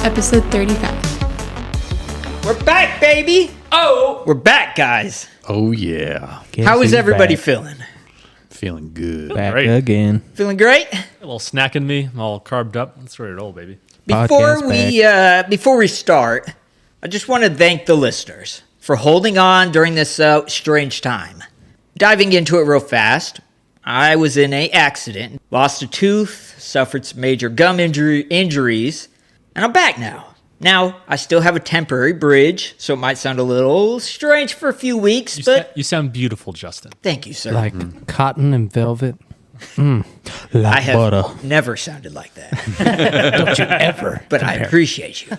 episode 35. We're back, baby! Oh! We're back, guys. Oh, yeah. How is everybody feeling? Feeling good. Back Great. again. Feeling great? A little snack in me. I'm all carved up. Let's ready to roll, baby. Before we start, I just want to thank the listeners for holding on during this strange time. Diving into it real fast, I was in an accident, lost a tooth, suffered some major gum injuries, and I'm back now. Now, I still have a temporary bridge, so it might sound a little strange for a few weeks, but... You sound beautiful, Justin. Thank you, sir. Like cotton and velvet. Like I have butter. never sounded like that. Don't you ever. But I appreciate you.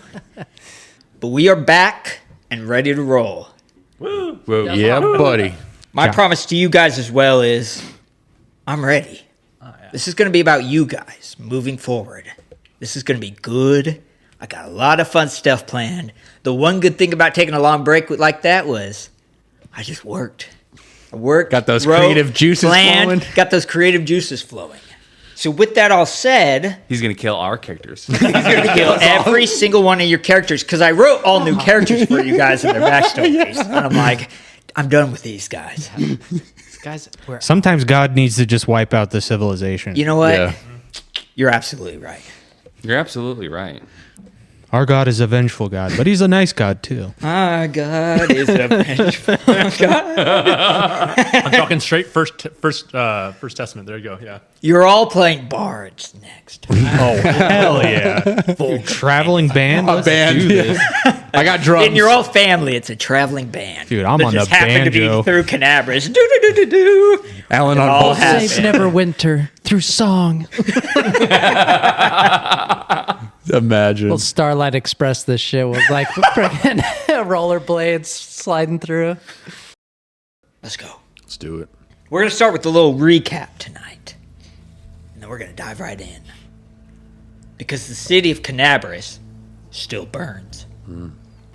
But we are back and ready to roll. Woo. Well, yeah, buddy. My promise to you guys as well is I'm ready. This is going to be about you guys moving forward. This is going to be good. I got a lot of fun stuff planned. The one good thing about taking a long break like that was I just worked. I worked. Got those wrote, creative juices planned, flowing. Got those creative juices flowing. So with that all said, He's going to kill our characters. he's going to kill every single one of your characters because I wrote all new characters for you guys and their backstories. And I'm like, I'm done with these guys. Guys, we're Sometimes God needs to just wipe out the civilization. You know what? Yeah. You're absolutely right. You're absolutely right. Our God is a vengeful God, but he's a nice God too. Our God is a vengeful God. I'm talking straight First Testament. There you go. Yeah. You're all playing bards next. Oh, hell yeah. Traveling band? Let's band. do this. I got drums. In your own family, it's a traveling band. Dude, I'm that on just the happened to banjo. be through Canabras. Do-do-do-do-do. Alan It on all both happened. Saves never through song. Imagine. Well, Starlight Express this shit was like freaking rollerblades sliding through. Let's go. Let's do it. We're going to start with a little recap tonight. And then we're going to dive right in. Because the city of Canabras still burns.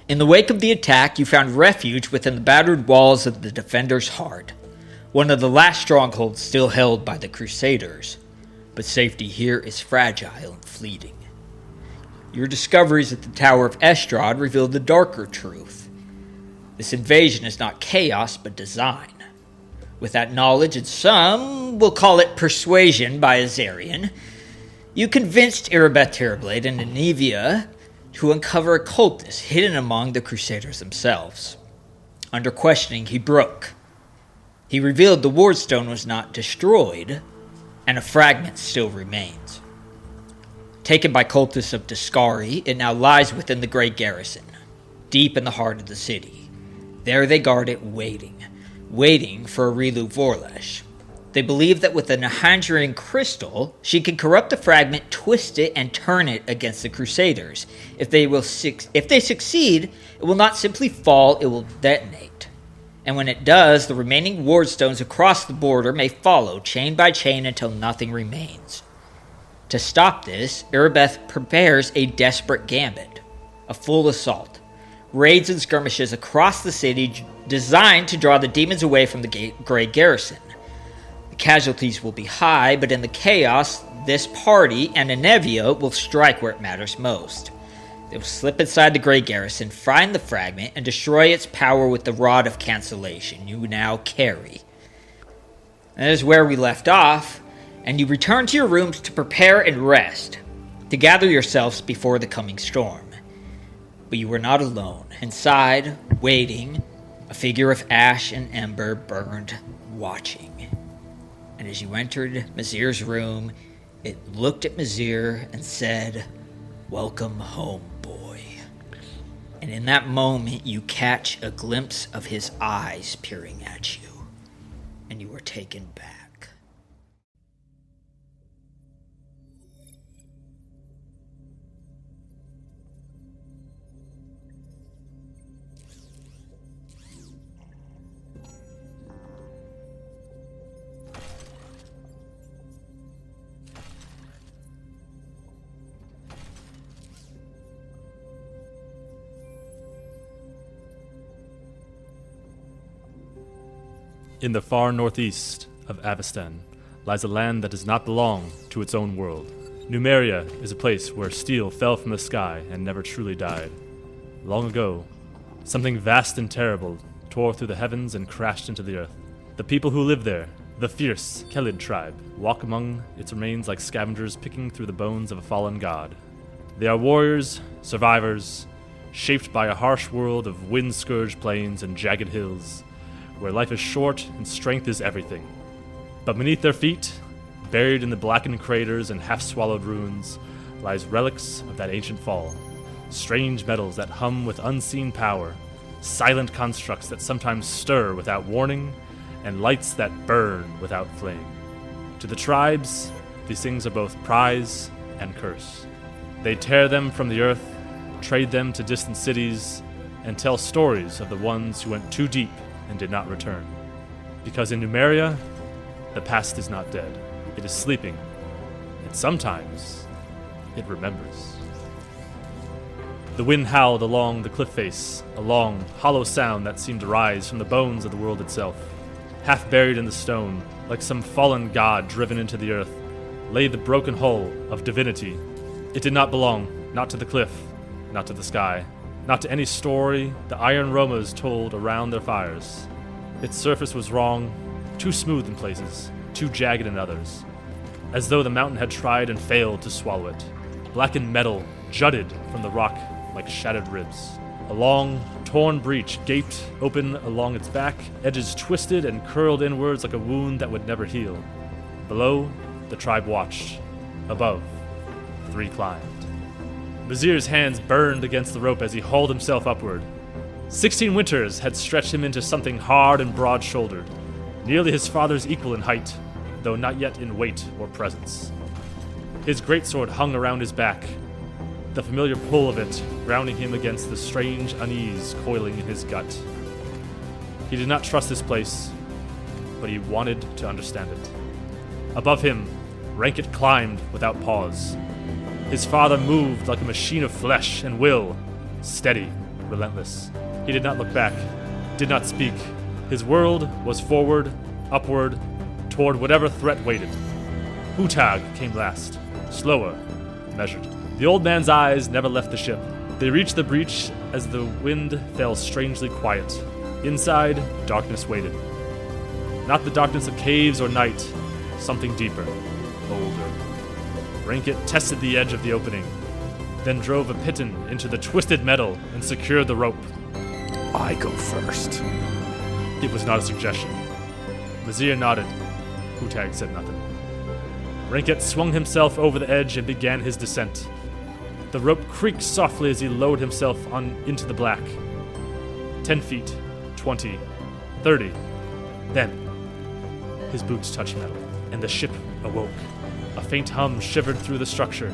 In the wake of the attack, you found refuge within the battered walls of the Defender's Heart, one of the last strongholds still held by the Crusaders. But safety here is fragile and fleeting. Your discoveries at the Tower of Estrad revealed the darker truth. This invasion is not chaos, but design. With that knowledge and some will call it persuasion by Azarian, you convinced Erebeth Terrorblade and Anivia to uncover a cultist hidden among the Crusaders themselves. Under questioning, he broke. He revealed the Wardstone was not destroyed, and a fragment still remains. Taken by cultists of Discari, it now lies within the Gray Garrison, deep in the heart of the city. There they guard it waiting for Arilu Vorlesh. They believe that with the Nahandrian crystal, she can corrupt the fragment, twist it, and turn it against the Crusaders. If they succeed, it will not simply fall, it will detonate. And when it does, the remaining wardstones across the border may follow, chain by chain, until nothing remains. To stop this, Erebeth prepares a desperate gambit, a full assault, raids and skirmishes across the city designed to draw the demons away from the Gray Garrison. The casualties will be high, but in the chaos, this party and Anevia will strike where it matters most. They will slip inside the Gray Garrison, find the fragment, and destroy its power with the Rod of Cancellation you now carry. That is where we left off, and you return to your rooms to prepare and rest, to gather yourselves before the coming storm. But you were not alone. Inside, waiting, a figure of ash and ember burned, watching. And as you entered Mazir's room, it looked at Mazir and said, "Welcome home, boy." And in that moment, you catch a glimpse of his eyes peering at you, and you were taken back. In the far northeast of Avestan lies a land that does not belong to its own world. Numeria is a place where steel fell from the sky and never truly died. Long ago, something vast and terrible tore through the heavens and crashed into the earth. The people who live there, the fierce Kelid tribe, walk among its remains like scavengers picking through the bones of a fallen god. They are warriors, survivors, shaped by a harsh world of wind-scourged plains and jagged hills, where life is short and strength is everything. But beneath their feet, buried in the blackened craters and half-swallowed ruins, lies relics of that ancient fall. Strange metals that hum with unseen power, silent constructs that sometimes stir without warning, and lights that burn without flame. To the tribes, these things are both prize and curse. They tear them from the earth, trade them to distant cities, and tell stories of the ones who went too deep and did not return. Because in Numeria, the past is not dead. It is sleeping, and sometimes it remembers. The wind howled along the cliff face, a long, hollow sound that seemed to rise from the bones of the world itself. Half buried in the stone, like some fallen god driven into the earth, lay the broken hull of divinity. It did not belong, not to the cliff, not to the sky, not to any story the iron Romas told around their fires. Its surface was wrong, too smooth in places, too jagged in others, as though the mountain had tried and failed to swallow it. Blackened metal jutted from the rock like shattered ribs. A long, torn breach gaped open along its back, edges twisted and curled inwards like a wound that would never heal. Below, the tribe watched. Above, 3 climbed. Vizier's hands burned against the rope as he hauled himself upward. 16 winters had stretched him into something hard and broad-shouldered, nearly his father's equal in height, though not yet in weight or presence. His greatsword hung around his back, the familiar pull of it grounding him against the strange unease coiling in his gut. He did not trust this place, but he wanted to understand it. Above him, Rankit climbed without pause. His father moved like a machine of flesh and will, steady, relentless. He did not look back, did not speak. His world was forward, upward, toward whatever threat waited. Hutag came last, slower, measured. The old man's eyes never left the ship. They reached the breach as the wind fell strangely quiet. Inside, darkness waited. Not the darkness of caves or night, something deeper, older. Rankit tested the edge of the opening, then drove a piton into the twisted metal and secured the rope. I go first. It was not a suggestion. Vizier nodded. Hutag said nothing. Rankit swung himself over the edge and began his descent. The rope creaked softly as he lowered himself on into the black. 10 feet, 20, 30. Then, his boots touched metal, and the ship awoke. A faint hum shivered through the structure.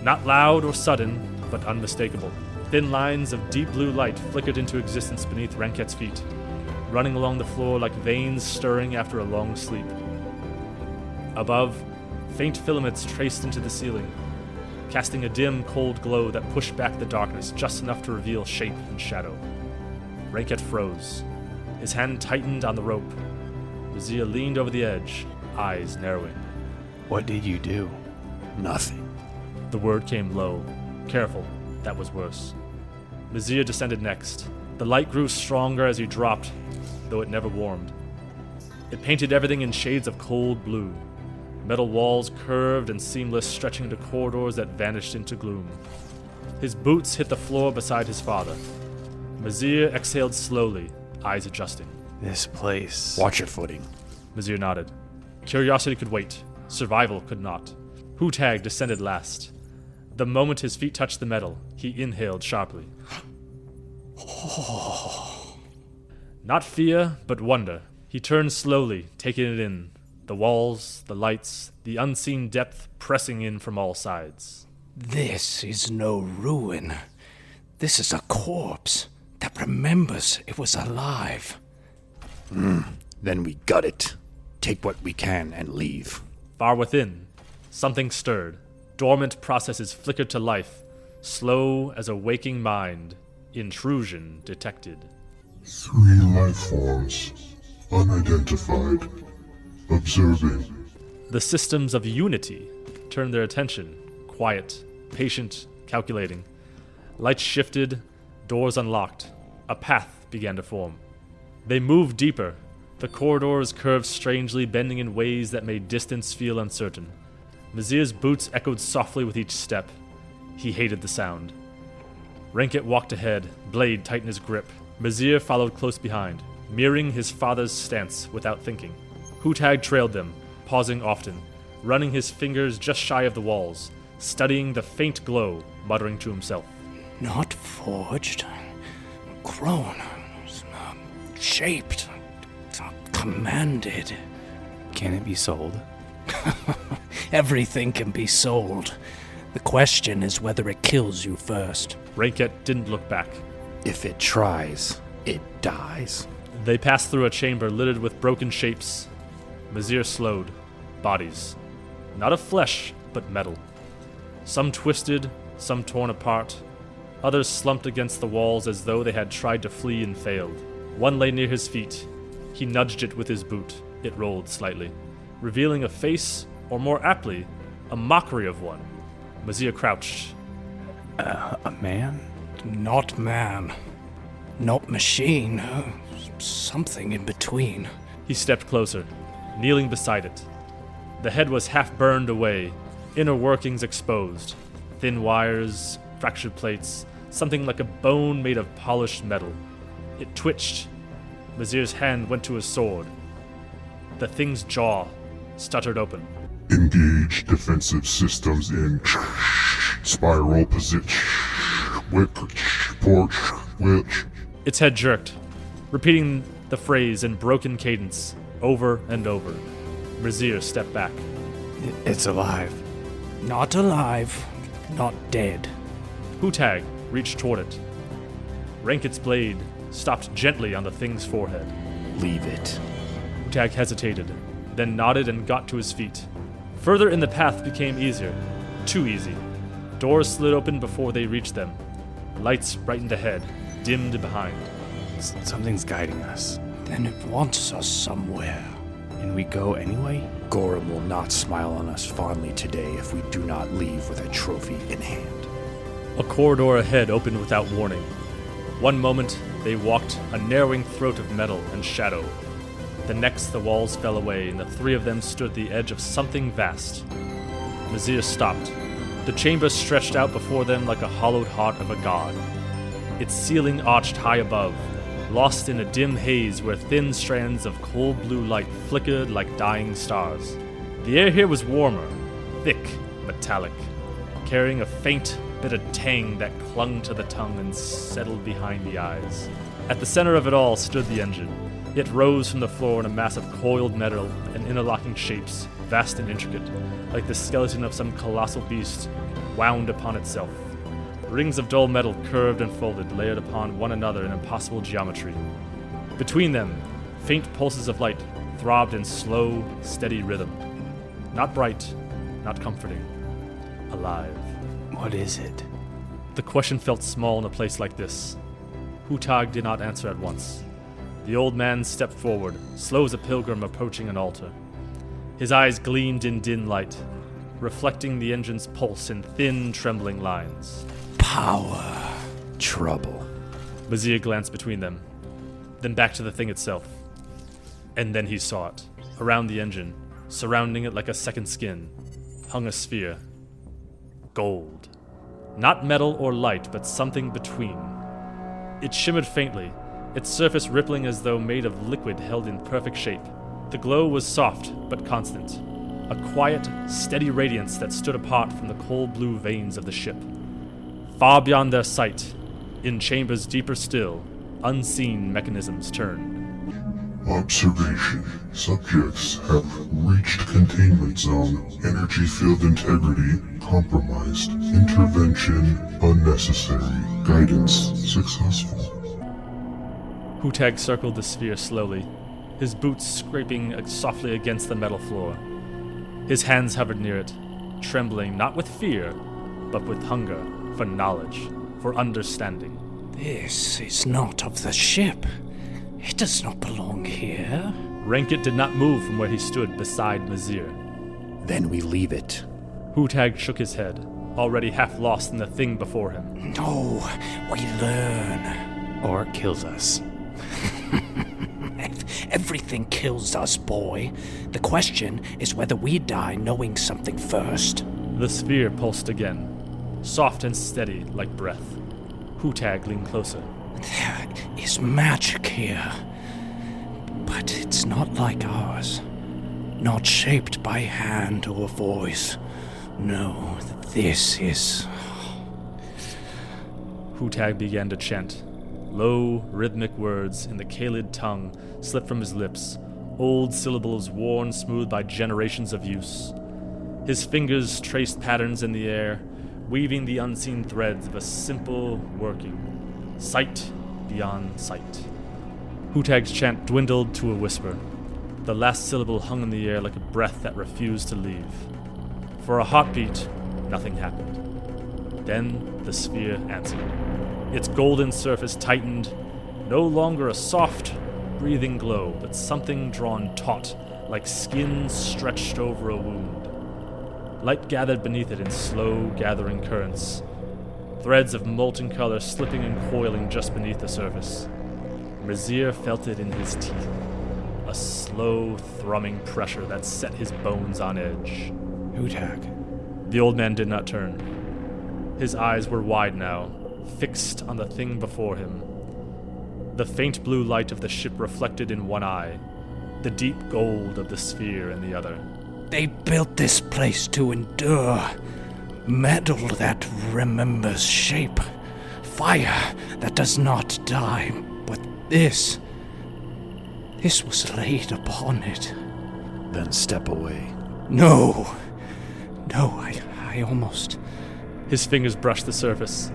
Not loud or sudden, but unmistakable. Thin lines of deep blue light flickered into existence beneath Ranket's feet, running along the floor like veins stirring after a long sleep. Above, faint filaments traced into the ceiling, casting a dim, cold glow that pushed back the darkness just enough to reveal shape and shadow. Ranket froze. His hand tightened on the rope. Vizier leaned over the edge, eyes narrowing. What did you do? Nothing. The word came low. Careful, that was worse. Vizier descended next. The light grew stronger as he dropped, though it never warmed. It painted everything in shades of cold blue. Metal walls curved and seamless, stretching to corridors that vanished into gloom. His boots hit the floor beside his father. Vizier exhaled slowly, eyes adjusting. This place. Watch your footing. Vizier nodded. Curiosity could wait. Survival could not. Hutag descended last. The moment his feet touched the metal, he inhaled sharply. Not fear, but wonder. He turned slowly, taking it in. The walls, the lights, the unseen depth pressing in from all sides. This is no ruin. This is a corpse that remembers it was alive. Then we gut it. Take what we can and leave. Far within, something stirred. Dormant processes flickered to life, slow as a waking mind. Intrusion detected. 3 life forms, unidentified, observing. The systems of unity turned their attention, quiet, patient, calculating. Lights shifted, doors unlocked. A path began to form. They moved deeper. The corridors curved strangely, bending in ways that made distance feel uncertain. Mazir's boots echoed softly with each step. He hated the sound. Renket walked ahead, blade tight in his grip. Mazir followed close behind, mirroring his father's stance without thinking. Hutag trailed them, pausing often, running his fingers just shy of the walls, studying the faint glow, muttering to himself. Not forged, grown, shaped, commanded. Can it be sold? Everything can be sold. The question is whether it kills you first. Renket didn't look back. If it tries, it dies. They passed through a chamber littered with broken shapes. Mazir slowed. Bodies. Not of flesh, but metal. Some twisted, some torn apart. Others slumped against the walls as though they had tried to flee and failed. One lay near his feet. He nudged it with his boot. It rolled slightly, revealing a face, or more aptly, a mockery of one. Mazir crouched. A man? Not man. Not machine. Something in between. He stepped closer, kneeling beside it. The head was half burned away, inner workings exposed. Thin wires, fractured plates, something like a bone made of polished metal. It twitched. Mazir's hand went to his sword. The thing's jaw stuttered open. Engage defensive systems in spiral position. Wick, porch, witch. Its head jerked, repeating the phrase in broken cadence, over and over. Mazir stepped back. It's alive. Not alive, not dead. Hutag reached toward it. Renket's blade stopped gently on the thing's forehead. Leave it. Hutag hesitated, then nodded and got to his feet. Further in the path became easier. Too easy. Doors slid open before they reached them. Lights brightened ahead, dimmed behind. Something's guiding us. Then it wants us somewhere. And we go anyway? Gorham will not smile on us fondly today if we do not leave with a trophy in hand. A corridor ahead opened without warning. One moment, they walked a narrowing throat of metal and shadow. The next, the walls fell away, and the three of them stood at the edge of something vast. Mazir stopped. The chamber stretched out before them like a hollowed heart of a god. Its ceiling arched high above, lost in a dim haze where thin strands of cold blue light flickered like dying stars. The air here was warmer, thick, metallic, carrying a faint, bitter tang that clung to the tongue and settled behind the eyes. At the center of it all stood the engine. It rose from the floor in a mass of coiled metal and interlocking shapes, vast and intricate, like the skeleton of some colossal beast wound upon itself. Rings of dull metal curved and folded, layered upon one another in impossible geometry. Between them, faint pulses of light throbbed in slow, steady rhythm. Not bright, not comforting. Alive. What is it? The question felt small in a place like this. Hutag did not answer at once. The old man stepped forward, slow as a pilgrim approaching an altar. His eyes gleamed in dim light, reflecting the engine's pulse in thin, trembling lines. Power. Trouble. Mazir glanced between them, then back to the thing itself. And then he saw it. Around the engine, surrounding it like a second skin, hung a sphere. Gold. Not metal or light, but something between. It shimmered faintly, its surface rippling as though made of liquid held in perfect shape. The glow was soft but constant, a quiet, steady radiance that stood apart from the cold blue veins of the ship. Far beyond their sight, in chambers deeper still, unseen mechanisms turned. Observation. Subjects have reached containment zone. Energy field integrity compromised. Intervention unnecessary. Guidance successful. Hutag circled the sphere slowly, his boots scraping softly against the metal floor. His hands hovered near it, trembling not with fear, but with hunger for knowledge, for understanding. This is not of the ship. It does not belong here. Renket did not move from where he stood beside Mazir. Then we leave it. Hutag shook his head, already half lost in the thing before him. No, we learn. Or it kills us. Everything kills us, boy. The question is whether we die knowing something first. The sphere pulsed again, soft and steady like breath. Hutag leaned closer. There is magic here. But it's not like ours. Not shaped by hand or voice. No, this is... Hutag began to chant. Low, rhythmic words in the Kalid tongue slipped from his lips, old syllables worn smooth by generations of use. His fingers traced patterns in the air, weaving the unseen threads of a simple working. Sight beyond sight. Hutag's chant dwindled to a whisper. The last syllable hung in the air like a breath that refused to leave. For a heartbeat, nothing happened. Then the sphere answered. Its golden surface tightened, no longer a soft, breathing glow, but something drawn taut, like skin stretched over a wound. Light gathered beneath it in slow, gathering currents, threads of molten color slipping and coiling just beneath the surface. Mizir felt it in his teeth, a slow, thrumming pressure that set his bones on edge. Hutag. The old man did not turn. His eyes were wide now, fixed on the thing before him. The faint blue light of the ship reflected in one eye, the deep gold of the sphere in the other. They built this place to endure. Metal that remembers shape. Fire that does not die. But this was laid upon it. Then step away. No, I almost... His fingers brushed the surface.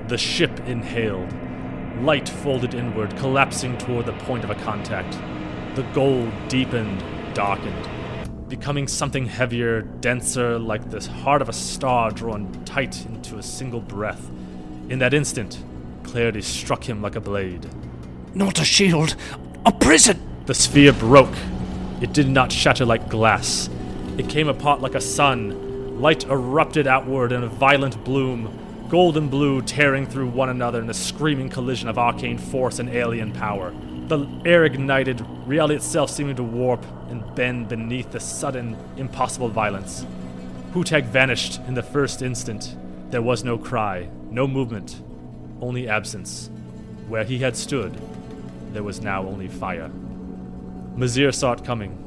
The ship inhaled. Light folded inward, collapsing toward the point of a contact. The gold deepened, darkened, becoming something heavier, denser, like the heart of a star drawn tight into a single breath. In that instant, clarity struck him like a blade. Not a shield, a prison! The sphere broke. It did not shatter like glass. It came apart like a sun. Light erupted outward in a violent bloom, golden blue tearing through one another in a screaming collision of arcane force and alien power. The air ignited, reality itself seeming to warp and bend beneath the sudden, impossible violence. Hutag vanished in the first instant. There was no cry, no movement, only absence. Where he had stood, there was now only fire. Mizir saw it coming.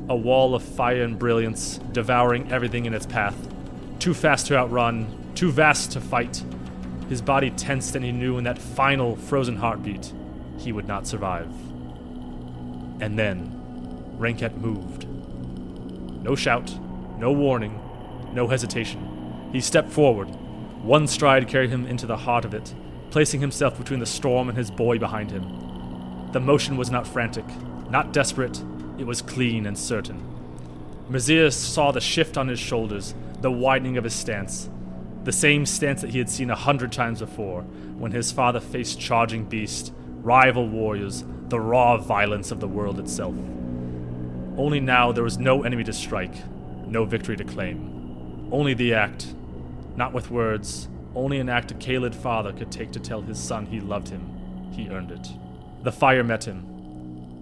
A wall of fire and brilliance, devouring everything in its path. Too fast to outrun, too vast to fight. His body tensed, and he knew in that final frozen heartbeat he would not survive. And then Renket moved. No shout, no warning, no hesitation. He stepped forward. One stride carried him into the heart of it, placing himself between the storm and his boy behind him. The motion was not frantic, not desperate. It was clean and certain. Mizir saw the shift on his shoulders, the widening of his stance. The same stance that he had seen 100 times before, when his father faced charging beasts, rival warriors, the raw violence of the world itself. Only now there was no enemy to strike, no victory to claim. Only the act, not with words, only an act a Kalid father could take to tell his son he loved him. He earned it. The fire met him.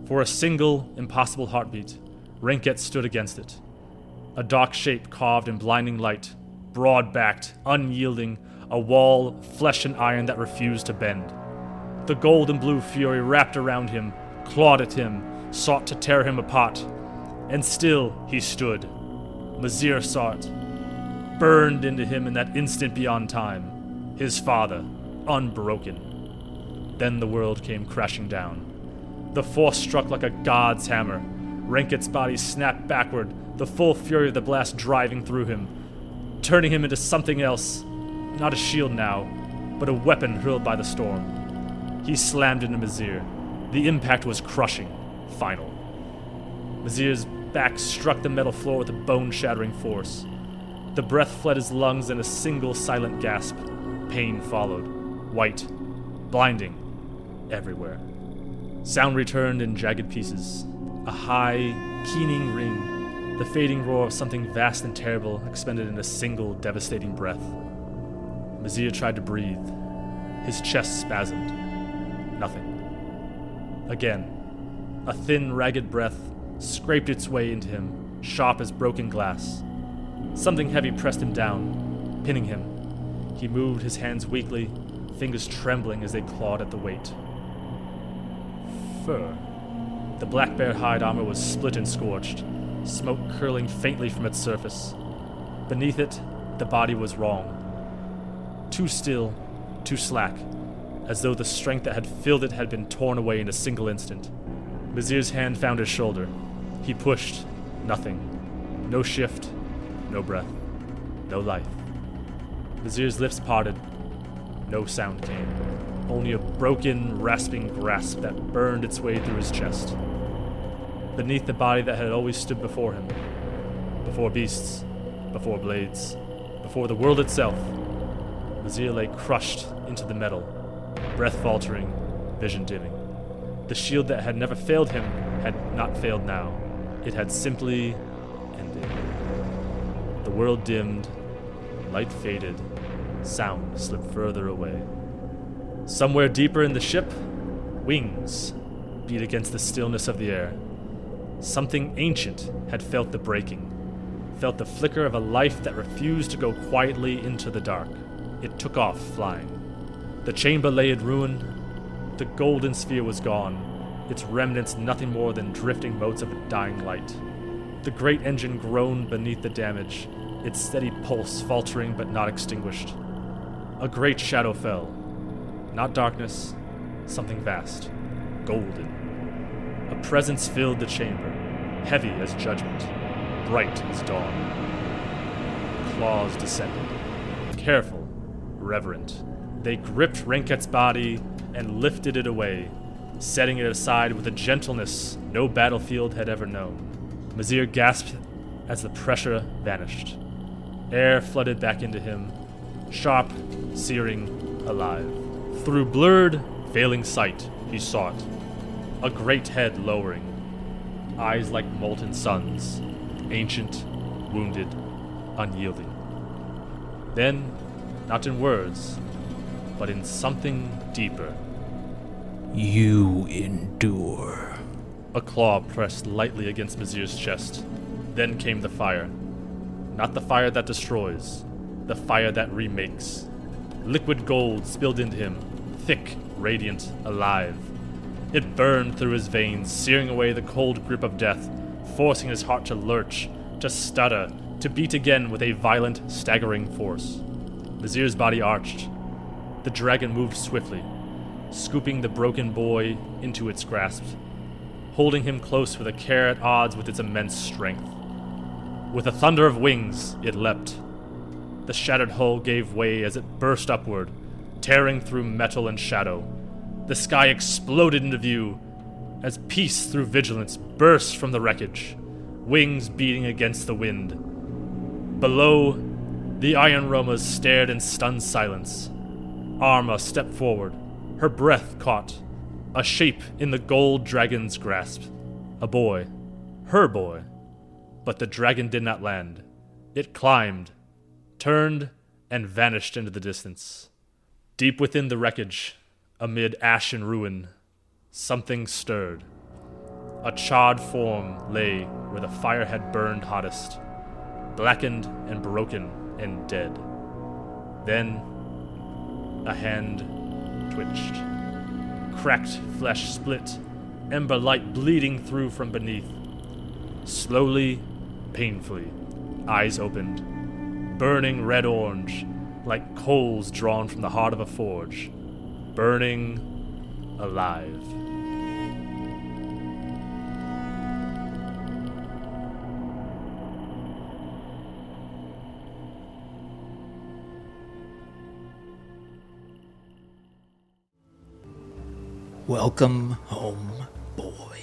For a single, impossible heartbeat, Renket stood against it. A dark shape carved in blinding light, broad-backed, unyielding, a wall, flesh and iron that refused to bend. The gold and blue fury wrapped around him, clawed at him, sought to tear him apart. And still he stood. Mizir saw it, burned into him in that instant beyond time. His father, unbroken. Then the world came crashing down. The force struck like a god's hammer. Renket's body snapped backward, the full fury of the blast driving through him, turning him into something else. Not a shield now, but a weapon hurled by the storm. He slammed into Mizir. The impact was crushing, final. Mizir's back struck the metal floor with a bone-shattering force. The breath fled his lungs in a single silent gasp. Pain followed, white, blinding, everywhere. Sound returned in jagged pieces. A high, keening ring, The fading roar of something vast and terrible expended in a single devastating breath. Mizir tried to breathe. His chest spasmed. Nothing. Again, a thin, ragged breath scraped its way into him, sharp as broken glass. Something heavy pressed him down, pinning him. He moved his hands weakly, fingers trembling as they clawed at the weight. Fur. The black bear hide armor was split and scorched, smoke curling faintly from its surface. Beneath it, the body was wrong. Too still, too slack, as though the strength that had filled it had been torn away in a single instant. Mizir's hand found his shoulder. He pushed. Nothing. No shift. No breath. No life. Mizir's lips parted. No sound came. Only a broken, rasping grasp that burned its way through his chest. Beneath the body that had always stood before him. Before beasts. Before blades. Before the world itself. Mizir lay crushed into the metal, breath faltering, vision dimming. The shield that had never failed him had not failed now. It had simply ended. The world dimmed, light faded, sound slipped further away. Somewhere deeper in the ship, wings beat against the stillness of the air. Something ancient had felt the breaking, felt the flicker of a life that refused to go quietly into the dark. It took off, flying. The chamber lay in ruin. The golden sphere was gone, its remnants nothing more than drifting motes of a dying light. The great engine groaned beneath the damage, its steady pulse faltering but not extinguished. A great shadow fell. Not darkness, something vast, golden. A presence filled the chamber, heavy as judgment, bright as dawn. Claws descended, careful, reverent. They gripped Renket's body and lifted it away, setting it aside with a gentleness no battlefield had ever known. Mizir gasped as the pressure vanished. Air flooded back into him, sharp, searing, alive. Through blurred, failing sight, he saw it. A great head lowering, eyes like molten suns, ancient, wounded, unyielding. Then, not in words, but in something deeper. You endure. A claw pressed lightly against Mizir's chest. Then came the fire. Not the fire that destroys, the fire that remakes. Liquid gold spilled into him, thick, radiant, alive. It burned through his veins, searing away the cold grip of death, forcing his heart to lurch, to stutter, to beat again with a violent, staggering force. Mizir's body arched. The dragon moved swiftly, scooping the broken boy into its grasp, holding him close with a care at odds with its immense strength. With a thunder of wings, it leapt. The shattered hull gave way as it burst upward, tearing through metal and shadow. The sky exploded into view as peace through vigilance burst from the wreckage, wings beating against the wind. Below, the Iron Romas stared in stunned silence. Arma stepped forward, her breath caught, a shape in the gold dragon's grasp. A boy. Her boy. But the dragon did not land. It climbed, turned, and vanished into the distance. Deep within the wreckage, amid ash and ruin, something stirred. A charred form lay where the fire had burned hottest, blackened and broken and dead. Then, a hand twitched. Cracked flesh split, ember light bleeding through from beneath. Slowly, painfully, eyes opened, burning red-orange, like coals drawn from the heart of a forge. Burning, alive. Welcome home, boy.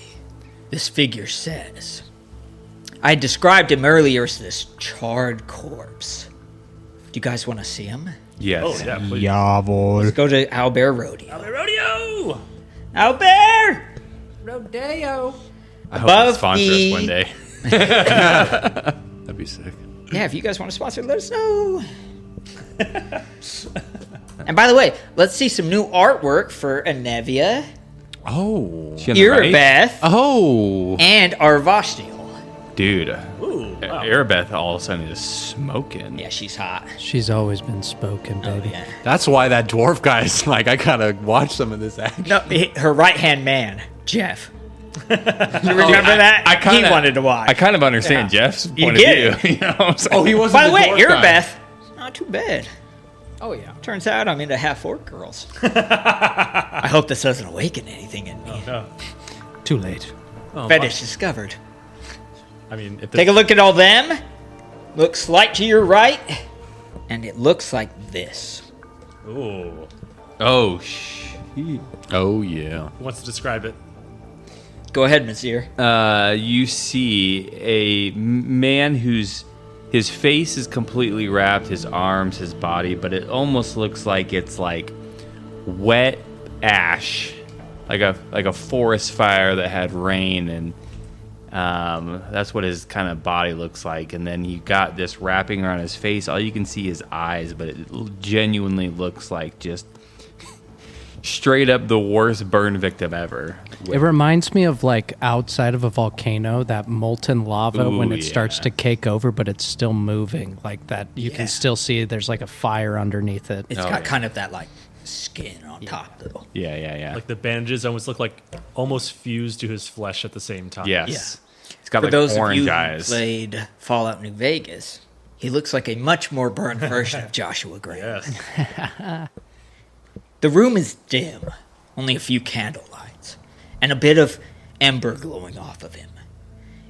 This figure says. I described him earlier as this charred corpse. Do you guys want to see him? Yes. Oh, yeah, please. Yeah, boy. Let's go to Owlbear Rodeo. Rodeo! Owlbear! Rodeo. I hope they sponsor us one day. That'd be sick. Yeah, if you guys want to sponsor, let us know. And by the way, let's see some new artwork for Anevia, Oh. She on the right? Irabeth, Oh. and Arvashtiel. Dude. Ooh, wow. Arabeth all of a sudden is smoking. Yeah, she's hot. She's always been spoken, baby. Yeah. That's why that dwarf guy's like, I gotta watch some of this action. No, her right-hand man, Jeff. You remember that? He wanted to watch. I kind of understand Jeff's You point get of view. You know what I'm saying? Oh, he wasn't. By the way, dwarf guy. Irabeth, not too bad. Oh, yeah. Turns out I'm into half-orc girls. I hope this doesn't awaken anything in me. No. Too late. Fetish discovered. I mean, if Take a look at all them. Looks like to your right. And it looks like this. Ooh. Oh, oh, yeah. Who wants to describe it? Go ahead, Monsieur. You see a man his face is completely wrapped, his arms, his body, but it almost looks like it's like wet ash, like a forest fire that had rain, and that's what his kind of body looks like. And then you got this wrapping around his face. All you can see is eyes, but it genuinely looks like just straight up the worst burn victim ever. It reminds me of like outside of a volcano, that molten lava when it starts to cake over, but it's still moving like that. You can still see there's like a fire underneath it. It's got kind of that like skin on top, though. Yeah. Like the bandages almost look like almost fused to his flesh at the same time. Yes. It's got For like those of orange you eyes. who played Fallout New Vegas, he looks like a much more burned version of Joshua Green. Yes. The room is dim, only a few candle lights, and a bit of ember glowing off of him.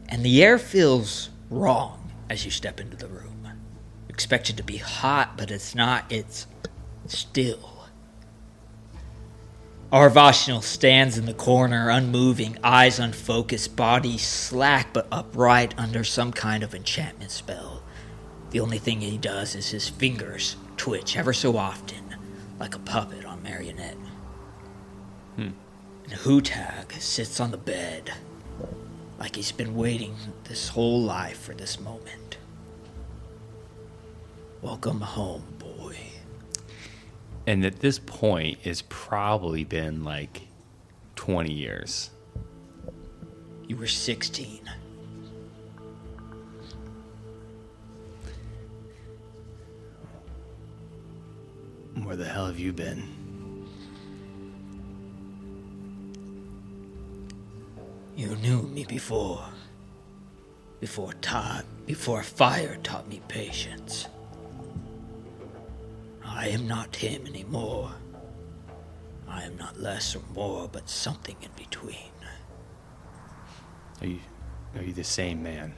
And the air feels wrong as you step into the room. You expect it to be hot, but it's not. It's still. Arvashniel stands in the corner, unmoving, eyes unfocused, body slack but upright under some kind of enchantment spell. The only thing he does is his fingers twitch ever so often, like a puppet on marionette. And Hutag sits on the bed, like he's been waiting this whole life for this moment. Welcome home, boy. And at this point, it's probably been like 20 years. You were 16. Where the hell have you been? You knew me before. Before fire taught me patience. I am not him anymore. I am not less or more, but something in between. Are you the same man?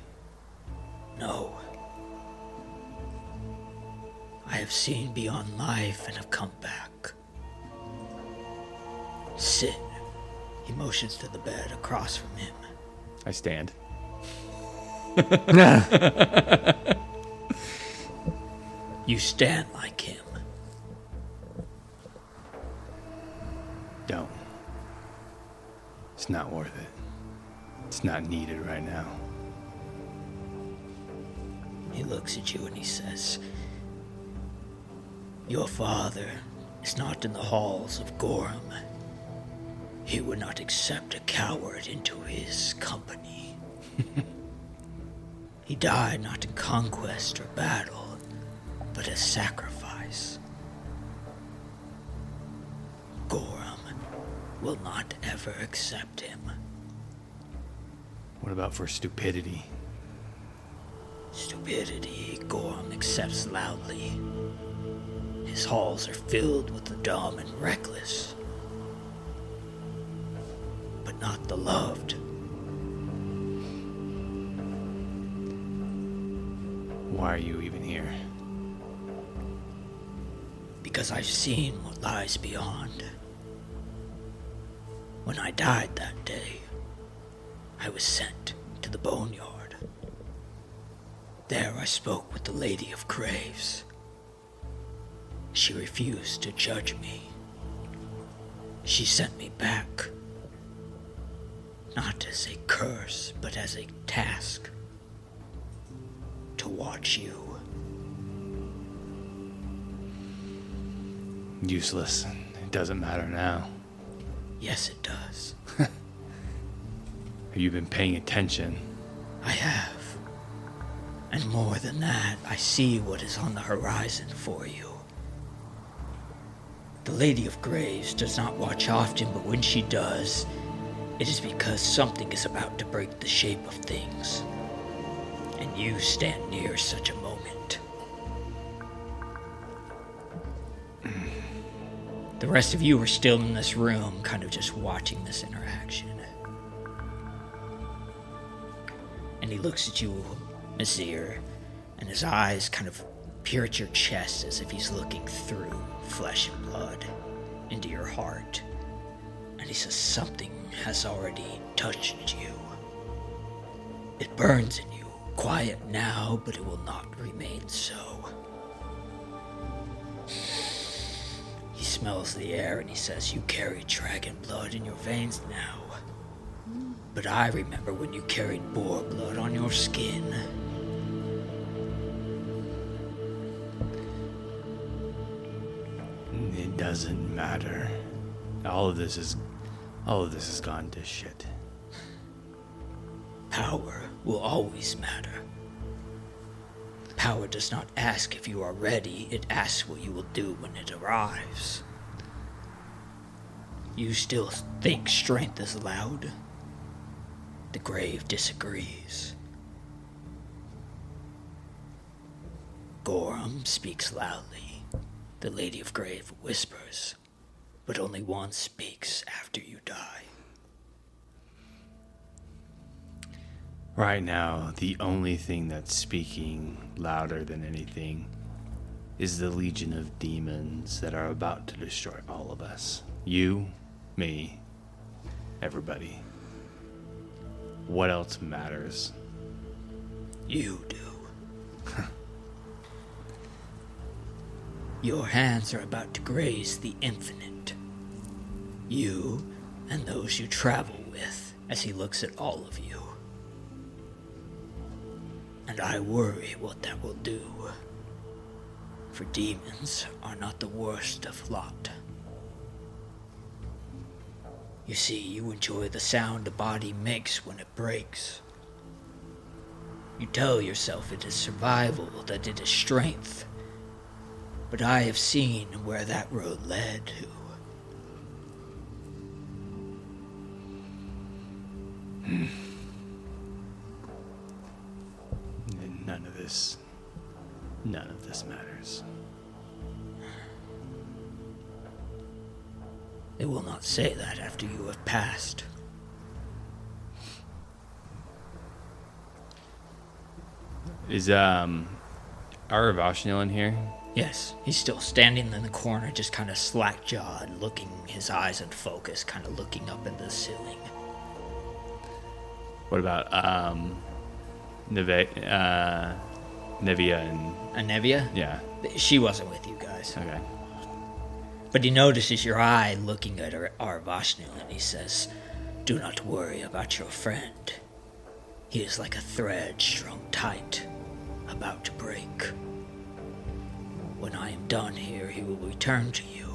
No. I have seen beyond life and have come back. Sit. He motions to the bed across from him. I stand. You stand like him. Don't. It's not worth it. It's not needed right now. He looks at you and he says, "Your father is not in the halls of Gorham. He would not accept a coward into his company. He died not in conquest or battle, but as sacrifice. Gorham will not ever accept him." What about for stupidity? Stupidity, Gorham accepts loudly. His halls are filled with the dumb and reckless, but not the loved. Why are you even here? Because I've seen what lies beyond. When I died that day, I was sent to the boneyard. There I spoke with the Lady of Graves. She refused to judge me. She sent me back. Not as a curse, but as a task. watch you. Useless. It doesn't matter now. Yes, it does. Have you been paying attention? I have. And more than that, I see what is on the horizon for you. The Lady of Graves does not watch often, but when she does, it is because something is about to break the shape of things. And you stand near such a moment. The rest of you are still in this room, kind of just watching this interaction. And he looks at you, Mazir, and his eyes kind of peer at your chest as if he's looking through flesh and blood into your heart. And he says, something has already touched you. It burns in you, quiet now, but it will not remain so. He smells the air and he says, you carry dragon blood in your veins now. But I remember when you carried boar blood on your skin. It doesn't matter. All of this has gone to shit. Power will always matter. Power does not ask if you are ready, it asks what you will do when it arrives. You still think strength is loud? The grave disagrees. Gorham speaks loudly. The Lady of Grave whispers, but only one speaks after you die. Right now, the only thing that's speaking louder than anything is the legion of demons that are about to destroy all of us. You, me, everybody. What else matters? You do. Your hands are about to graze the infinite. You and those you travel with, as he looks at all of you. And I worry what that will do. For demons are not the worst of lot. You see, you enjoy the sound a body makes when it breaks. You tell yourself it is survival, that it is strength. But I have seen where that road led to. None of this matters. They will not say that after you have passed. Is Aravashnil in here? Yes, he's still standing in the corner, just kind of slack-jawed, looking, his eyes unfocused, kind of looking up at the ceiling. What about Nevia and... Anevia? Yeah. She wasn't with you guys. Okay. But he notices your eye looking at Aravashnil, and he says, do not worry about your friend. He is like a thread strung tight, about to break. When I am done here, he will return to you.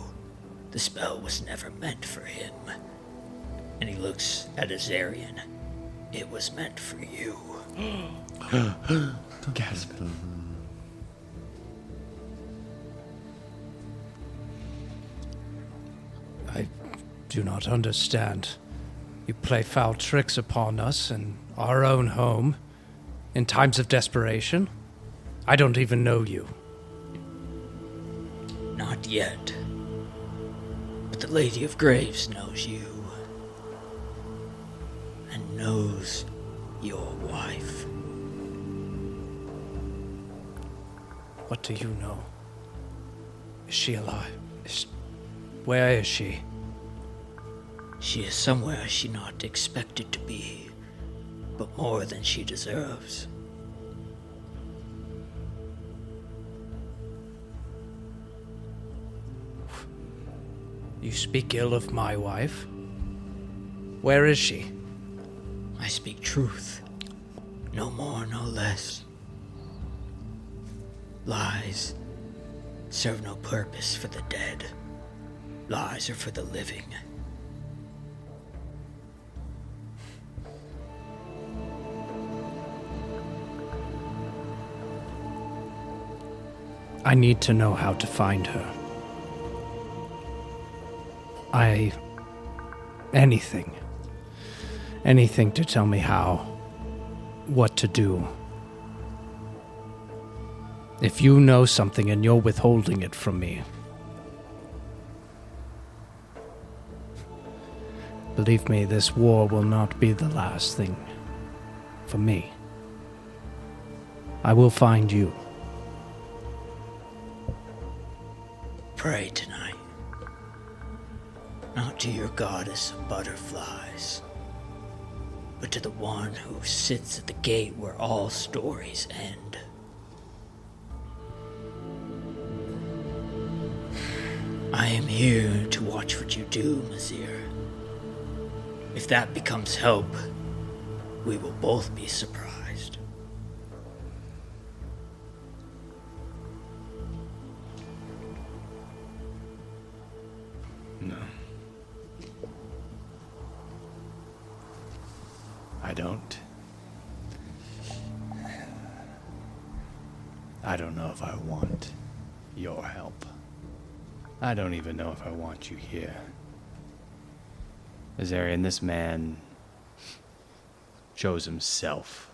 The spell was never meant for him. And he looks at Azarian. It was meant for you. Gasp. I do not understand. You play foul tricks upon us in our own home, in times of desperation. I don't even know you. Not yet. But the Lady of Graves knows you. And knows your wife. What do you know? Is she alive? Where is she? She is somewhere she not expected to be, but more than she deserves. You speak ill of my wife? Where is she? I speak truth. No more, no less. Lies serve no purpose for the dead. Lies are for the living. I need to know how to find her. Anything. Anything to tell me how. What to do. If you know something and you're withholding it from me, believe me, this war will not be the last thing for me. I will find you. Pray tonight. Not to your goddess of butterflies, but to the one who sits at the gate where all stories end. I am here to watch what you do, Mazir. If that becomes help, we will both be surprised. No. I don't know if I want your help. I don't even know if I want you here. Azarian, this man shows himself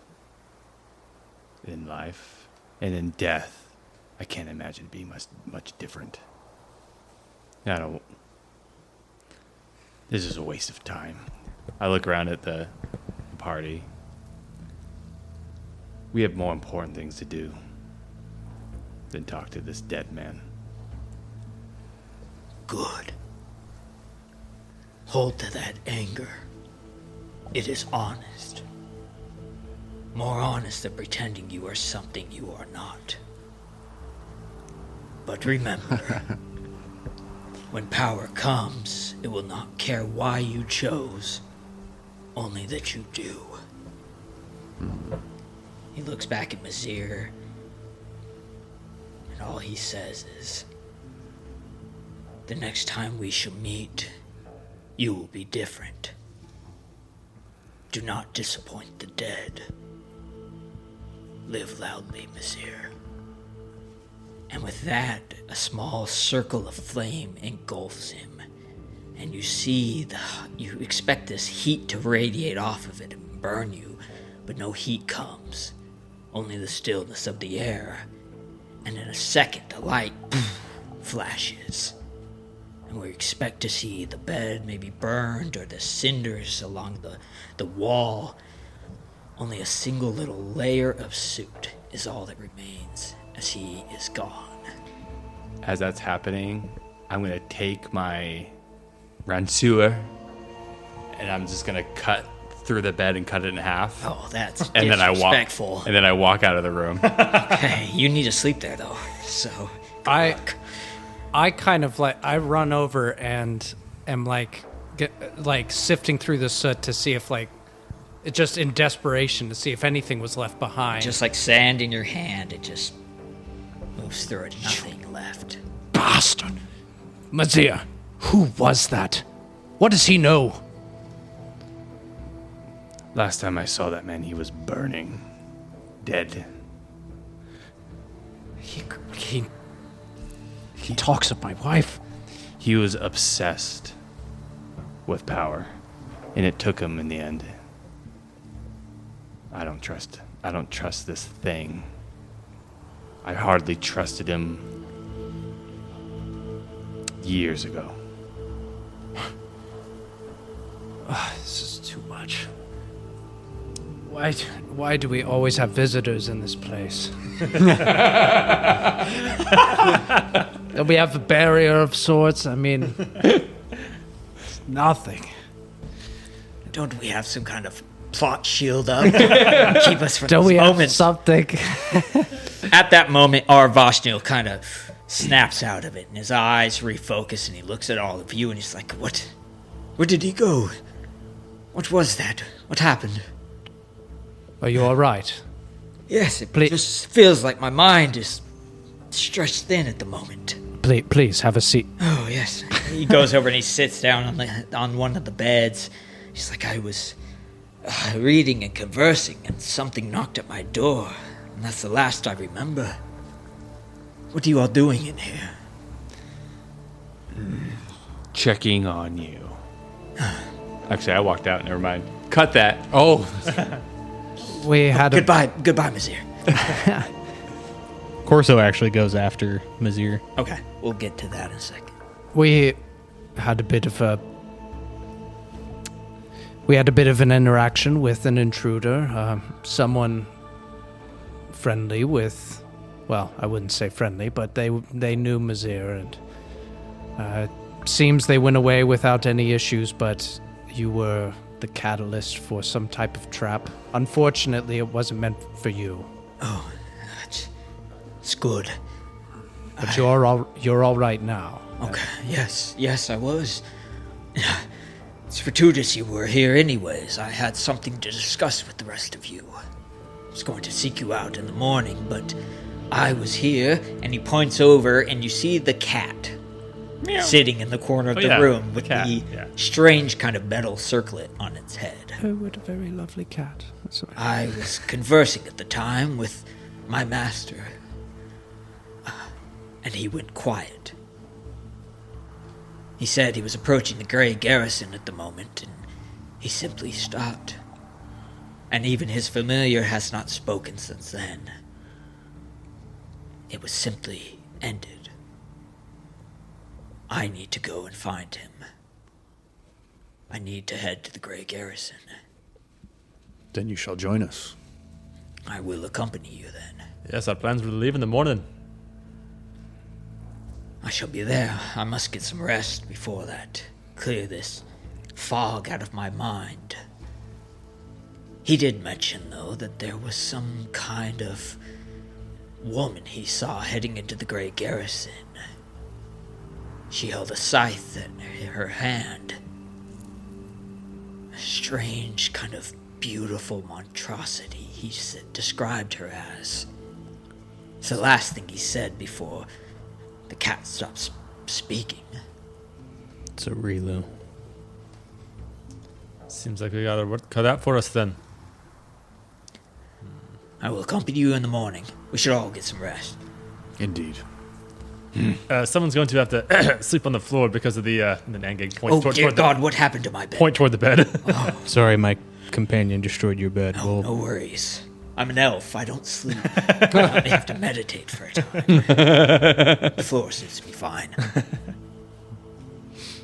in life and in death. I can't imagine it being much different. This is a waste of time. I look around at the party. We have more important things to do than talk to this dead man. Good. Hold to that anger. It is honest. More honest than pretending you are something you are not. But remember, when power comes, it will not care why you chose, only that you do. He looks back at Mazir, and all he says is, the next time we shall meet, you will be different. Do not disappoint the dead. Live loudly, Mazir. And with that, a small circle of flame engulfs him. And you expect this heat to radiate off of it and burn you, but no heat comes. Only the stillness of the air. And in a second, a light flashes. And we expect to see the bed maybe burned or the cinders along the wall. Only a single little layer of soot is all that remains as he is gone. As that's happening, I'm going to take my ranseur and I'm just going to cut through the bed and cut it in half. Oh, that's and disrespectful. Then I walk out of the room. Okay, you need to sleep there though. So I kind of I run over and am sifting through the soot to see if just in desperation to see if anything was left behind. Just like sand in your hand, it just moves through it, nothing left. Bastard! Mazir, who was that? What does he know? Last time I saw that man, he was burning. Dead. He talks of my wife. He was obsessed with power, and it took him in the end. I don't trust this thing. I hardly trusted him years ago. This is too much. Why do we always have visitors in this place? Do we have a barrier of sorts? I mean, nothing. Don't we have some kind of plot shield up to keep us from Don't this we moment? have something? At that moment, our Voshnil kind of snaps out of it, and his eyes refocus, and he looks at all of you, and he's like, "What? Where did he go? What was that? What happened?" Are you all right? Yes, it Please. just feels like my mind is stretched thin at the moment. Please have a seat. Oh, yes. He goes over and he sits down on one of the beds. He's like, I was reading and conversing, and something knocked at my door. And that's the last I remember. What are you all doing in here? Checking on you. Actually, I walked out. Never mind. Cut that. Oh, We had a... Goodbye, Mazir. Corso actually goes after Mazir. Okay, we'll get to that in a second. We had a bit of an interaction with an intruder, someone friendly with, well, I wouldn't say friendly, but they knew Mazir, and seems they went away without any issues, but you were the catalyst for some type of trap. Unfortunately, it wasn't meant for you. Oh, it's good. But you're all right now. Okay, yes, I was. It's fortuitous you were here anyways. I had something to discuss with the rest of you. I was going to seek you out in the morning, but I was here, and he points over, and you see the cat sitting in the corner of the room with the strange kind of metal circlet on its head. Oh, what a very lovely cat. That's right. I was conversing at the time with my master, and he went quiet. He said he was approaching the Gray Garrison at the moment, and he simply stopped. And even his familiar has not spoken since then. It was simply ended. I need to go and find him. I need to head to the Gray Garrison. Then you shall join us. I will accompany you then. Yes, our plans were to leave in the morning. I shall be there. I must get some rest before that. Clear this fog out of my mind. He did mention, though, that there was some kind of woman he saw heading into the Gray Garrison. She held a scythe in her hand. A strange kind of beautiful monstrosity he described her as. It's the last thing he said before the cat stops speaking. It's a Relu. Seems like we got our work cut out for us then. I will accompany you in the morning. We should all get some rest. Indeed. Someone's going to have to sleep on the floor because of the Nangig points Oh, toward dear the God, what happened to my bed? point toward the bed. Sorry, my companion destroyed your bed. No, no worries. I'm an elf. I don't sleep. I only have to meditate for a time. The floor seems to be fine.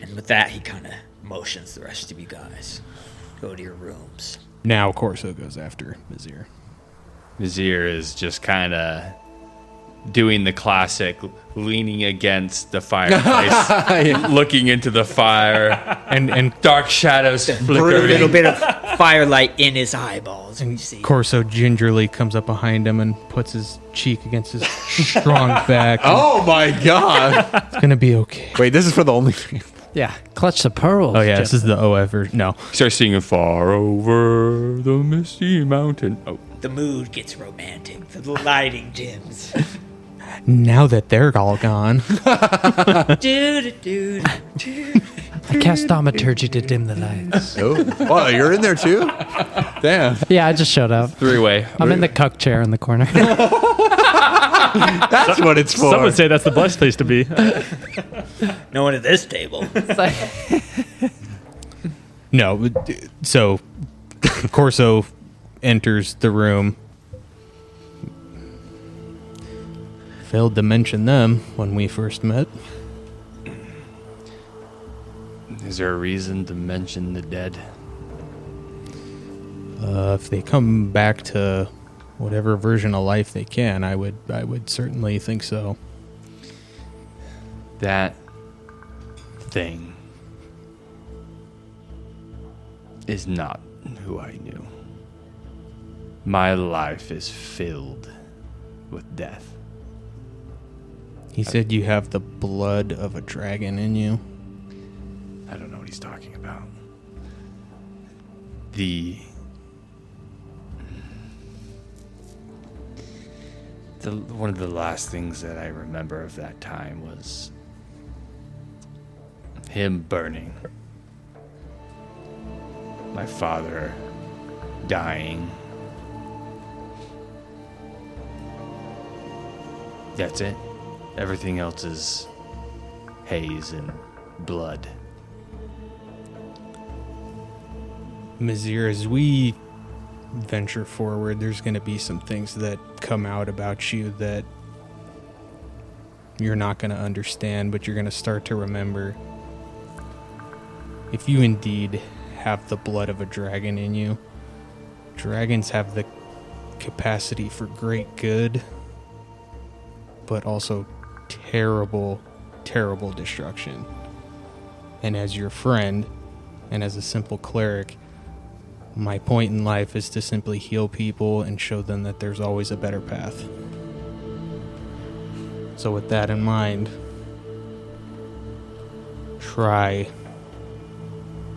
And with that, he kind of motions the rest of you guys. Go to your rooms. Now Corso goes after Mazir. Nazir is just kind of doing the classic, leaning against the fireplace, looking into the fire, And dark shadows A flickering. little bit of firelight in his eyeballs. You see. Corso gingerly comes up behind him and puts his cheek against his strong back. oh my God! It's gonna be okay. Wait, this is for the only. Yeah, clutch the pearls. Oh yeah, this is the OF version. No. Start singing "Far Over the Misty Mountain." Oh, The mood gets romantic. The lighting dims. Now that they're all gone. Do-do-do-do. I cast thaumaturgy to dim the lights. Oh, you're in there too? Damn. Yeah, I just showed up. three-way. I'm in the cuck chair in the corner. That's what it's for. Some would say that's the best place to be. No one at this table. No, so Corso enters the room. Failed to mention them when we first met. Is there a reason to mention the dead? If they come back to whatever version of life they can, I would certainly think so. That thing is not who I knew. My life is filled with death. He said you have the blood of a dragon in you. I don't know what he's talking about. The One of the last things that I remember of that time was him burning. My father dying. That's it. Everything else is haze and blood. Mizir, as we venture forward, there's going to be some things that come out about you that you're not going to understand, but you're going to start to remember. If you indeed have the blood of a dragon in you, dragons have the capacity for great good, but also terrible, terrible destruction. And as your friend, and as a simple cleric, my point in life is to simply heal people and show them that there's always a better path. So with that in mind, try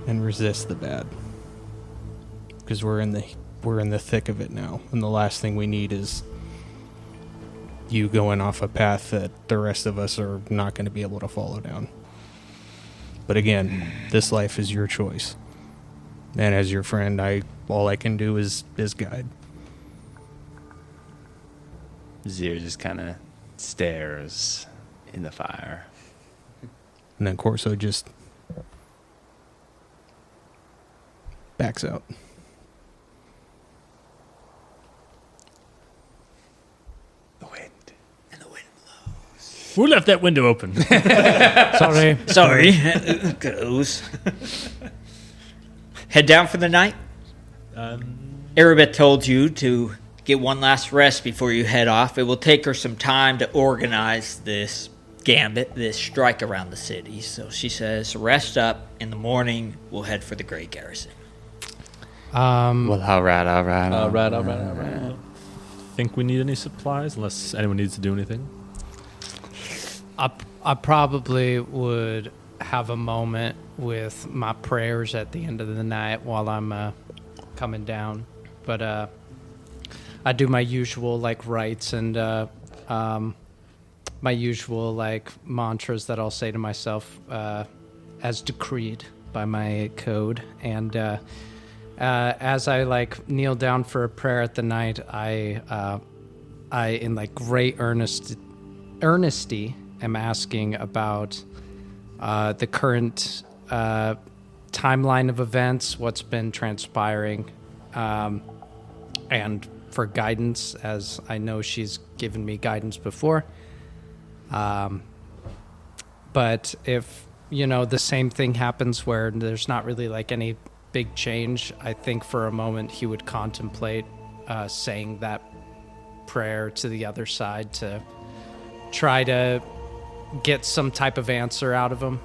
and resist the bad. Because we're in the thick of it now, and the last thing we need is you going off a path that the rest of us are not going to be able to follow down. But again, this life is your choice. And as your friend, all I can do is guide. Zir just kind of stares in the fire. And then Corso just backs out. The wind. And the wind blows. Who left that window open? Sorry. Goes. Head down for the night? Arabeth told you to get one last rest before you head off. It will take her some time to organize this gambit, this strike around the city. So she says, rest up. In the morning, we'll head for the Gray Garrison. Well, all right. Think we need any supplies, unless anyone needs to do anything? I probably would have a moment with my prayers at the end of the night while I'm coming down. But I do my usual like rites and my usual like mantras that I'll say to myself as decreed by my code. And as I like kneel down for a prayer at the night, I in like great earnesty am asking about the current timeline of events, what's been transpiring, and for guidance, as I know she's given me guidance before. But if, the same thing happens where there's not really like any big change, I think for a moment he would contemplate saying that prayer to the other side to try to get some type of answer out of him.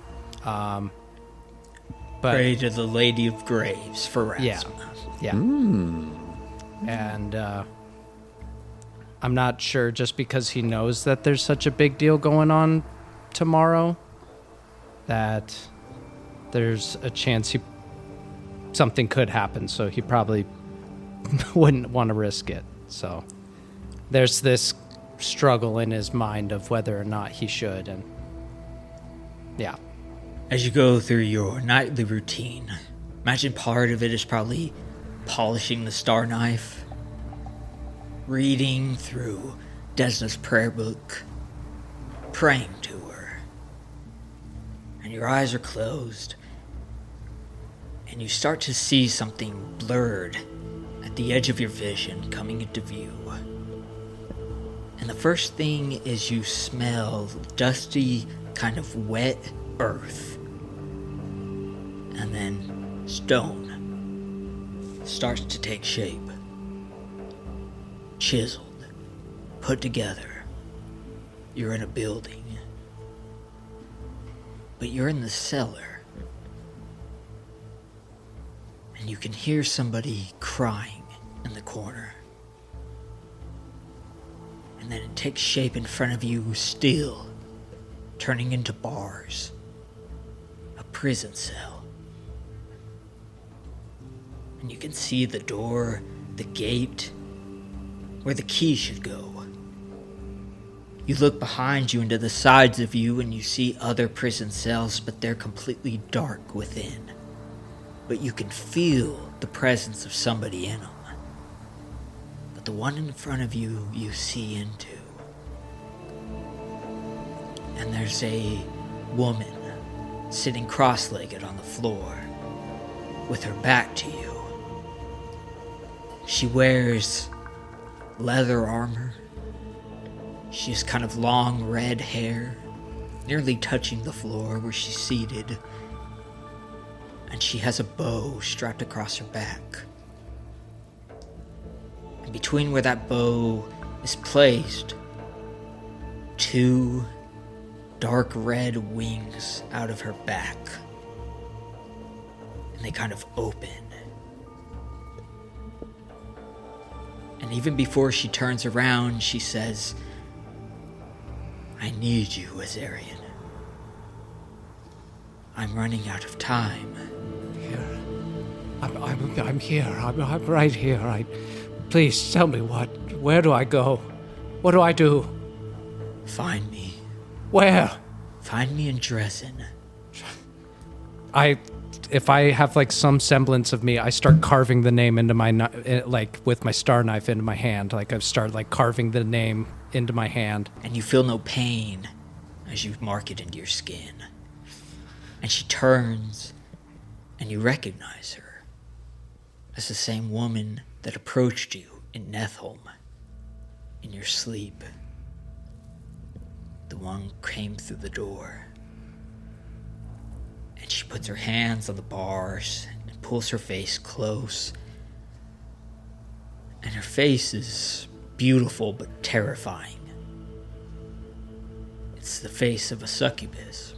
But Pray to the Lady of Graves for ransom. yeah. And I'm not sure, just because he knows that there's such a big deal going on tomorrow, that there's a chance something could happen, so he probably wouldn't want to risk it. So there's this struggle in his mind of whether or not he should, and yeah. As you go through your nightly routine, imagine part of it is probably polishing the star knife, reading through Desna's prayer book, praying to her, and your eyes are closed, and you start to see something blurred at the edge of your vision coming into view. And the first thing is you smell dusty, kind of wet earth. And then stone starts to take shape. Chiseled, put together. You're in a building. But you're in the cellar. And you can hear somebody crying in the corner. And then it takes shape in front of you still, turning into bars. A prison cell. And you can see the door, the gate, where the key should go. You look behind you and to the sides of you and you see other prison cells, but they're completely dark within. But you can feel the presence of somebody in them. But the one in front of you, you see into. And there's a woman sitting cross-legged on the floor with her back to you. She wears leather armor. She has kind of long red hair, nearly touching the floor where she's seated. And she has a bow strapped across her back. And between where that bow is placed, 2 dark red wings out of her back. And they kind of open. And even before she turns around, she says, I need you, Azarian. I'm running out of time. I'm here. I'm right here. Please tell me where do I go? What do I do? Find me. Where? Find me in Dresden. If I have like some semblance of me, I start carving the name into my like with my star knife into my hand. Like I've started like carving the name into my hand. And you feel no pain as you mark it into your skin. And she turns, and you recognize her as the same woman that approached you in Netholm in your sleep. The one came through the door. And she puts her hands on the bars and pulls her face close. And her face is beautiful but terrifying. It's the face of a succubus.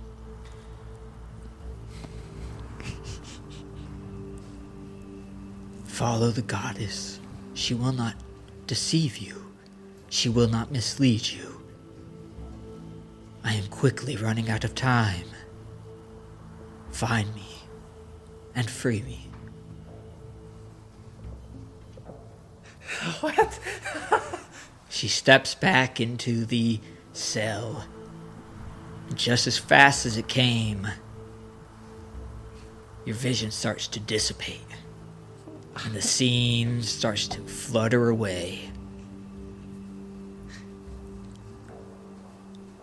Follow the goddess. She will not deceive you. She will not mislead you. I am quickly running out of time. Find me and free me. What? She steps back into the cell. Just as fast as it came, your vision starts to dissipate. And the scene starts to flutter away.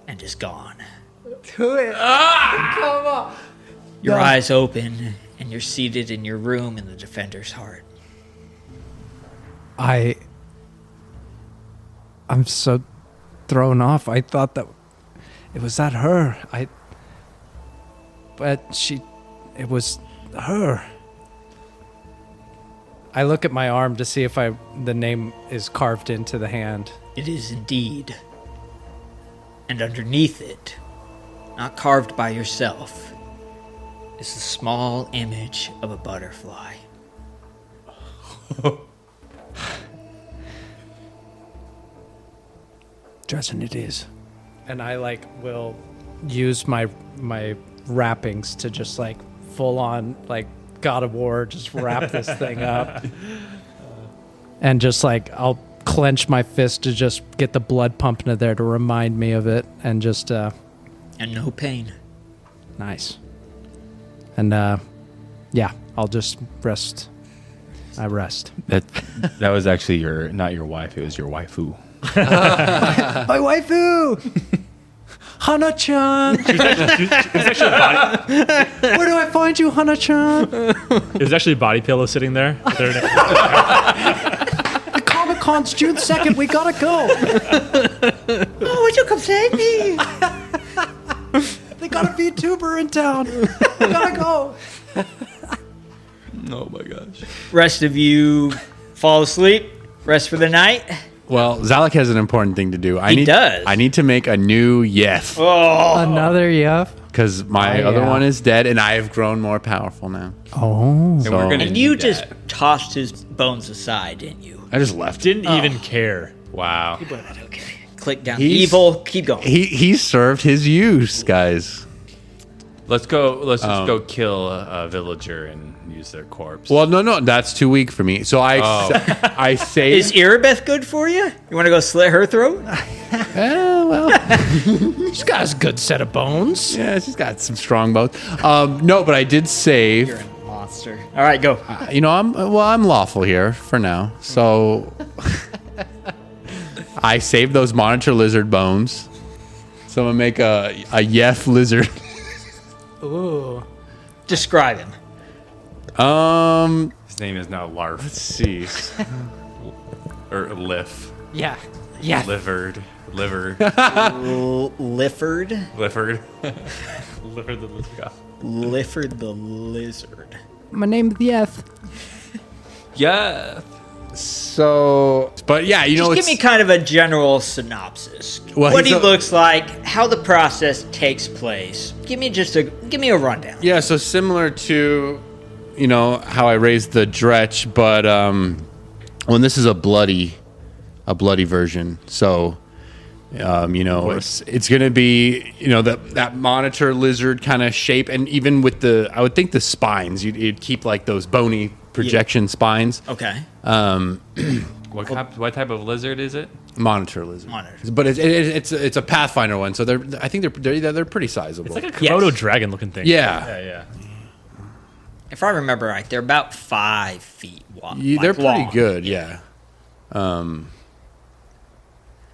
And is gone. Do it. Come on. Your eyes open, and you're seated in your room in the Defender's Heart. I'm so thrown off. I thought that it was that her. But it was her. I look at my arm to see if the name is carved into the hand. It is indeed. And underneath it, not carved by yourself, is the small image of a butterfly. Dresden it is. And I will use my wrappings to just full on God of War, just wrap this thing up. And just I'll clench my fist to just get the blood pumping in there to remind me of it, and just And no pain. Nice. And yeah, I'll just rest. I rest. That was actually not your wife, it was your waifu. My waifu! Hana-chan! It was actually a body. Where do I find you, Hana-chan? It was actually a body pillow sitting there. The Comic-Con's June 2nd. We gotta go. Oh, would you come save me? They got a VTuber in town. We gotta go. Oh my gosh. Rest of you fall asleep. Rest for the night. Well, Zalek has an important thing to do. He does. I need to make a new Yef. Oh. Another Yef? Because my other one is dead, and I have grown more powerful now. Oh. So, And you just tossed his bones aside, didn't you? I just left. Didn't even care. Wow. Okay. Click down. He's- Evil. Keep going. He served his use, guys. Let's just go kill a villager and use their corpse. Well, no, that's too weak for me. So I say, Is Erebeth good for you? You want to go slit her throat? well. She's got a good set of bones. Yeah, she's got some strong bones. No, but I did save. You're a monster. All right, go. I'm lawful here for now. So I saved those monitor lizard bones. So I'm gonna make a Yef lizard. Ooh. Describe him. His name is now Larf. Let's see. Or Liff. Yeah. Yeah. Livered. Lifford. Lifford. Lifford the lizard guy. Lifford the lizard. My name's Yeth. Yeah. So, but yeah, Just give me kind of a general synopsis. Well, what he he's a- looks like, how the process takes place. Give me a rundown. Yeah, so similar to, how I raised the Dretch, but when this is a bloody version. So, it's going to be, that monitor lizard kind of shape, and even with I would think the spines, you'd keep like those bony projection spines. Okay. What type of lizard is it? Monitor lizard. Monitor. But it's a Pathfinder one, so I think they're pretty sizable. It's like a Komodo dragon looking thing. Yeah. Yeah. If I remember right, they're about 5 feet wide. They're pretty good, yeah.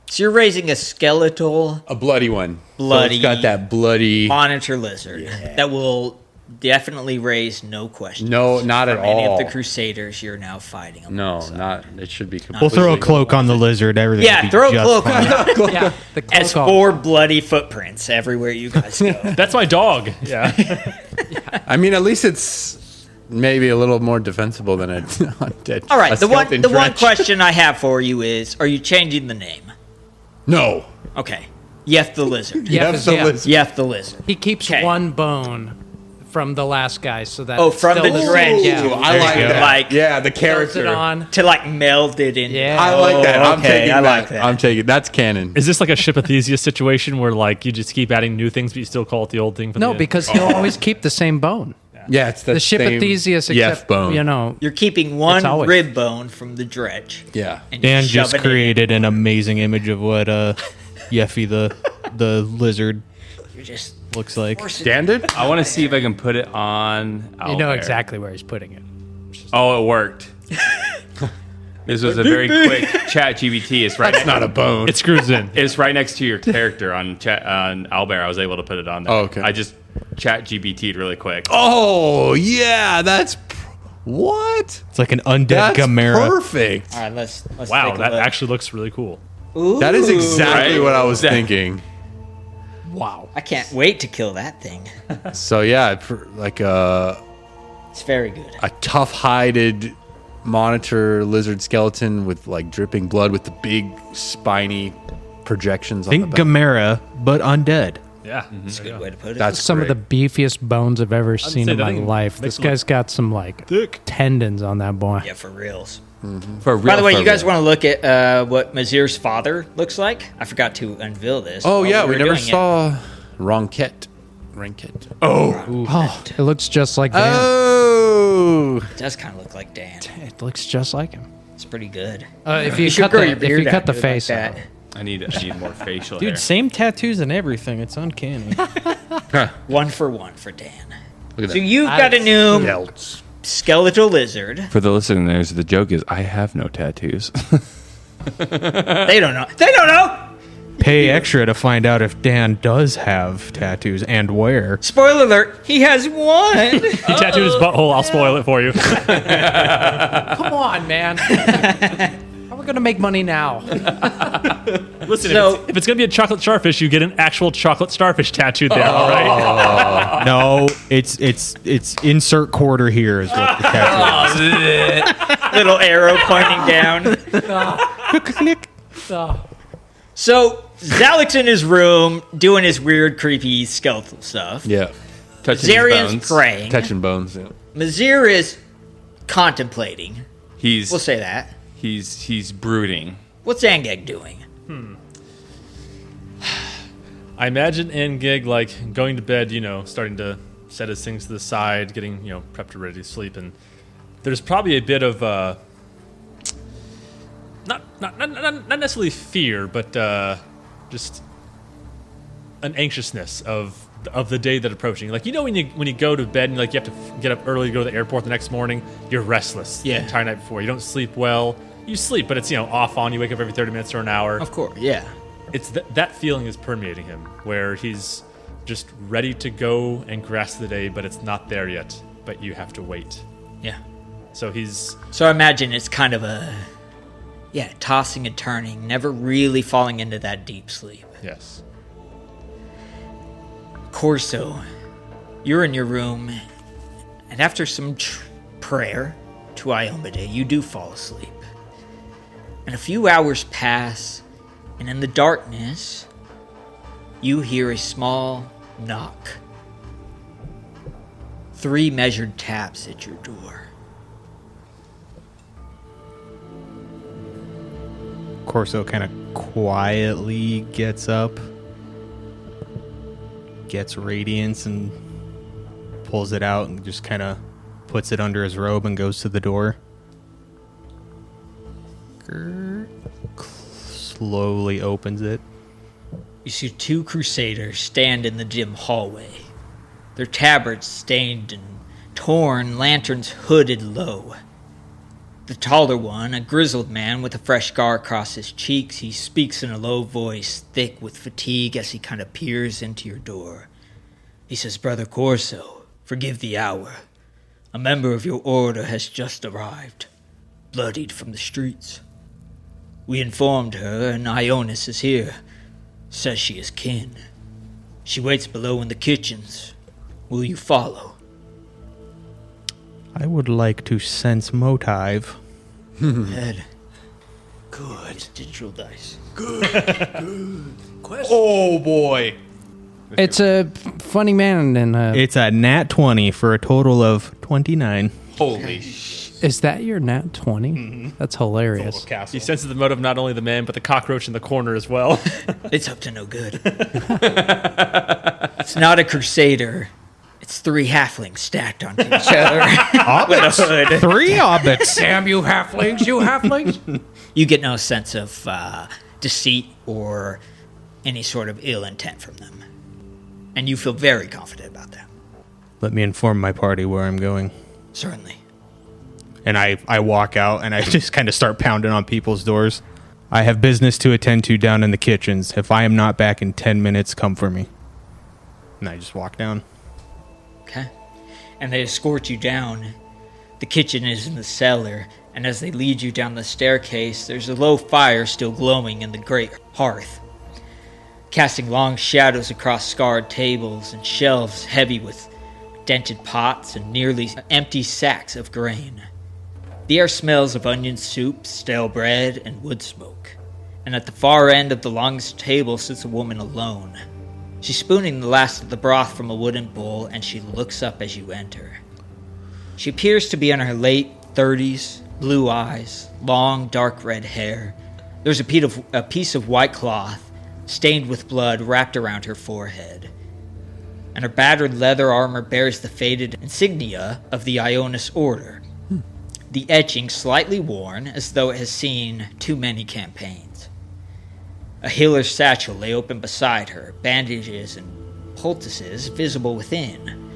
So you're raising a skeletal, A bloody one. Bloody. So it's got that bloody. monitor lizard that will definitely raise no question. No, not at from any all. of the Crusaders you're now fighting. No, alongside. not. It should be We'll completely. throw a cloak on the lizard. Everything. will Yeah, be throw a just cloak fine. on. Yeah. The As cloak 4 bloody footprints everywhere you guys go. That's my dog. Yeah. I mean, at least it's maybe a little more defensible than a undead. All right, a the one skeleton question I have for you is: are you changing the name? No. Okay, Yef the lizard. Yef the lizard. Yef the lizard. He keeps 'Kay. one bone from the last guy, so that Oh, from still the is- dredge. Yeah. Ooh, I like that. Like Yeah, the Sells character. it on. to like meld it in. Yeah. I like that. I'm okay, taking I that. like that. I'm taking that's canon. Is this like a Ship of Theseus situation where like you just keep adding new things but you still call it the old thing? For No, the because he'll always keep the same bone. Yeah, it's The ship of same Theseus, Yef except, bone. You're keeping one always- rib bone from the dredge. Yeah. And Dan shove just it in. created an amazing image of what Yeffy the lizard You're just looks like. Standard. I want to see if I can put it on. You know Owlbear. exactly where he's putting it. Oh, it worked. This was a very quick chat GBT. It's right. It's not a bone. It screws in. It's right next to your character on Owlbear. I was able to put it on there. Oh, okay. I just chat GBT'd really quick. Oh yeah, that's what? It's like an undead That's Gamera. perfect. All right, let's Wow, take a that look. actually looks really cool. That is exactly Right? what I was That- thinking. Wow. I can't wait to kill that thing. So yeah, like a It's very good. tough-hided monitor lizard skeleton with like dripping blood with the big spiny projections on Think the back. Gamera, but undead. Yeah. That's a good way to put it. That's Some great. of the beefiest bones I've ever seen say in that my thing life. makes This it look guy's got some like thick. tendons on that boy. yeah, for reals. For real, By the way, for you guys real. want to look at what Mazir's father looks like? I forgot to unveil this. Oh while yeah, we were never doing it. saw Ronket. Oh, it looks just like Dan. Oh, It does kind of look like Dan. It looks just like him. It's pretty good. If you should cut grow the, your if beard you out, cut the dude, like face that. out. I need more facial Dude, hair. same tattoos and everything. It's uncanny. 1 for 1 for Dan. look at So that. you've got a new Belts. skeletal lizard. For the listeners, the joke is I have no tattoos. They don't know. They don't know. Pay extra to find out if Dan does have tattoos and where. Spoiler alert: he has one. He tattooed his butthole. I'll spoil it for you. Come on, man. How are we gonna make money now? Listen, So- if it's gonna be a chocolate starfish, you get an actual chocolate starfish tattooed there. All right. No, it's insert quarter here is what the tattoo is. Little arrow pointing down. Oh, So Zalek's in his room doing his weird, creepy skeletal stuff. Yeah, Touching his Zarian's bones. praying. touching bones. Yeah. Mazir is contemplating. He's We'll say that. he's brooding. What's Angeg doing? I imagine Ngig like going to bed, starting to set his things to the side, getting, prepped and ready to sleep, and there's probably a bit of not necessarily fear, but just an anxiousness of the day that approaching. Like, when you go to bed and like you have to get up early to go to the airport the next morning, you're restless the entire night before. You don't sleep well. You sleep, but it's off on. You wake up every 30 minutes or an hour. Of course, yeah. It's that feeling is permeating him, where he's just ready to go and grasp the day, but it's not there yet. But you have to wait. Yeah. So I imagine it's kind of a tossing and turning, never really falling into that deep sleep. Yes. Corso, you're in your room, and after some prayer to Iomade, you do fall asleep. And a few hours pass, and in the darkness, you hear a small knock. 3 measured taps at your door. Corso kind of quietly gets up, gets radiance and pulls it out and just kind of puts it under his robe and goes to the door. Slowly opens it. You see 2 crusaders stand in the dim hallway, their tabards stained and torn, lanterns hooded low. The taller one, a grizzled man with a fresh scar across his cheeks, he speaks in a low voice, thick with fatigue as he kind of peers into your door. He says, "Brother Corso, forgive the hour. A member of your order has just arrived, bloodied from the streets. We informed her, and Ionis is here. Says she is kin. She waits below in the kitchens. Will you follow?" I would like to sense motive. Head. Good. It's digital dice. Oh boy. It's a funny man and It's a nat 20 for a total of 29. Holy sh! is that your nat 20? Mm-hmm. That's hilarious. he senses the motive not only the man, but the cockroach in the corner as well. It's up to no good. It's not a crusader. It's 3 halflings stacked onto each other. Hobbits. 3 hobbits. Damn you halflings, you halflings! You get no sense of deceit or any sort of ill intent from them. And you feel very confident about that. Let me inform my party where I'm going. Certainly. And I walk out and I just kind of start pounding on people's doors. I have business to attend to down in the kitchens. If I am not back in 10 minutes, come for me. And I just walk down. Okay. And they escort you down. The kitchen is in the cellar, and as they lead you down the staircase, there's a low fire still glowing in the great hearth, casting long shadows across scarred tables and shelves heavy with dented pots and nearly empty sacks of grain. The air smells of onion soup, stale bread, and wood smoke. And at the far end of the longest table sits a woman alone. She's spooning the last of the broth from a wooden bowl, and she looks up as you enter. She appears to be in her late 30s, blue eyes, long dark red hair. There's a piece of white cloth, stained with blood, wrapped around her forehead. And her battered leather armor bears the faded insignia of the Ionis Order. The etching slightly worn, as though it has seen too many campaigns. A healer's satchel lay open beside her, bandages and poultices visible within.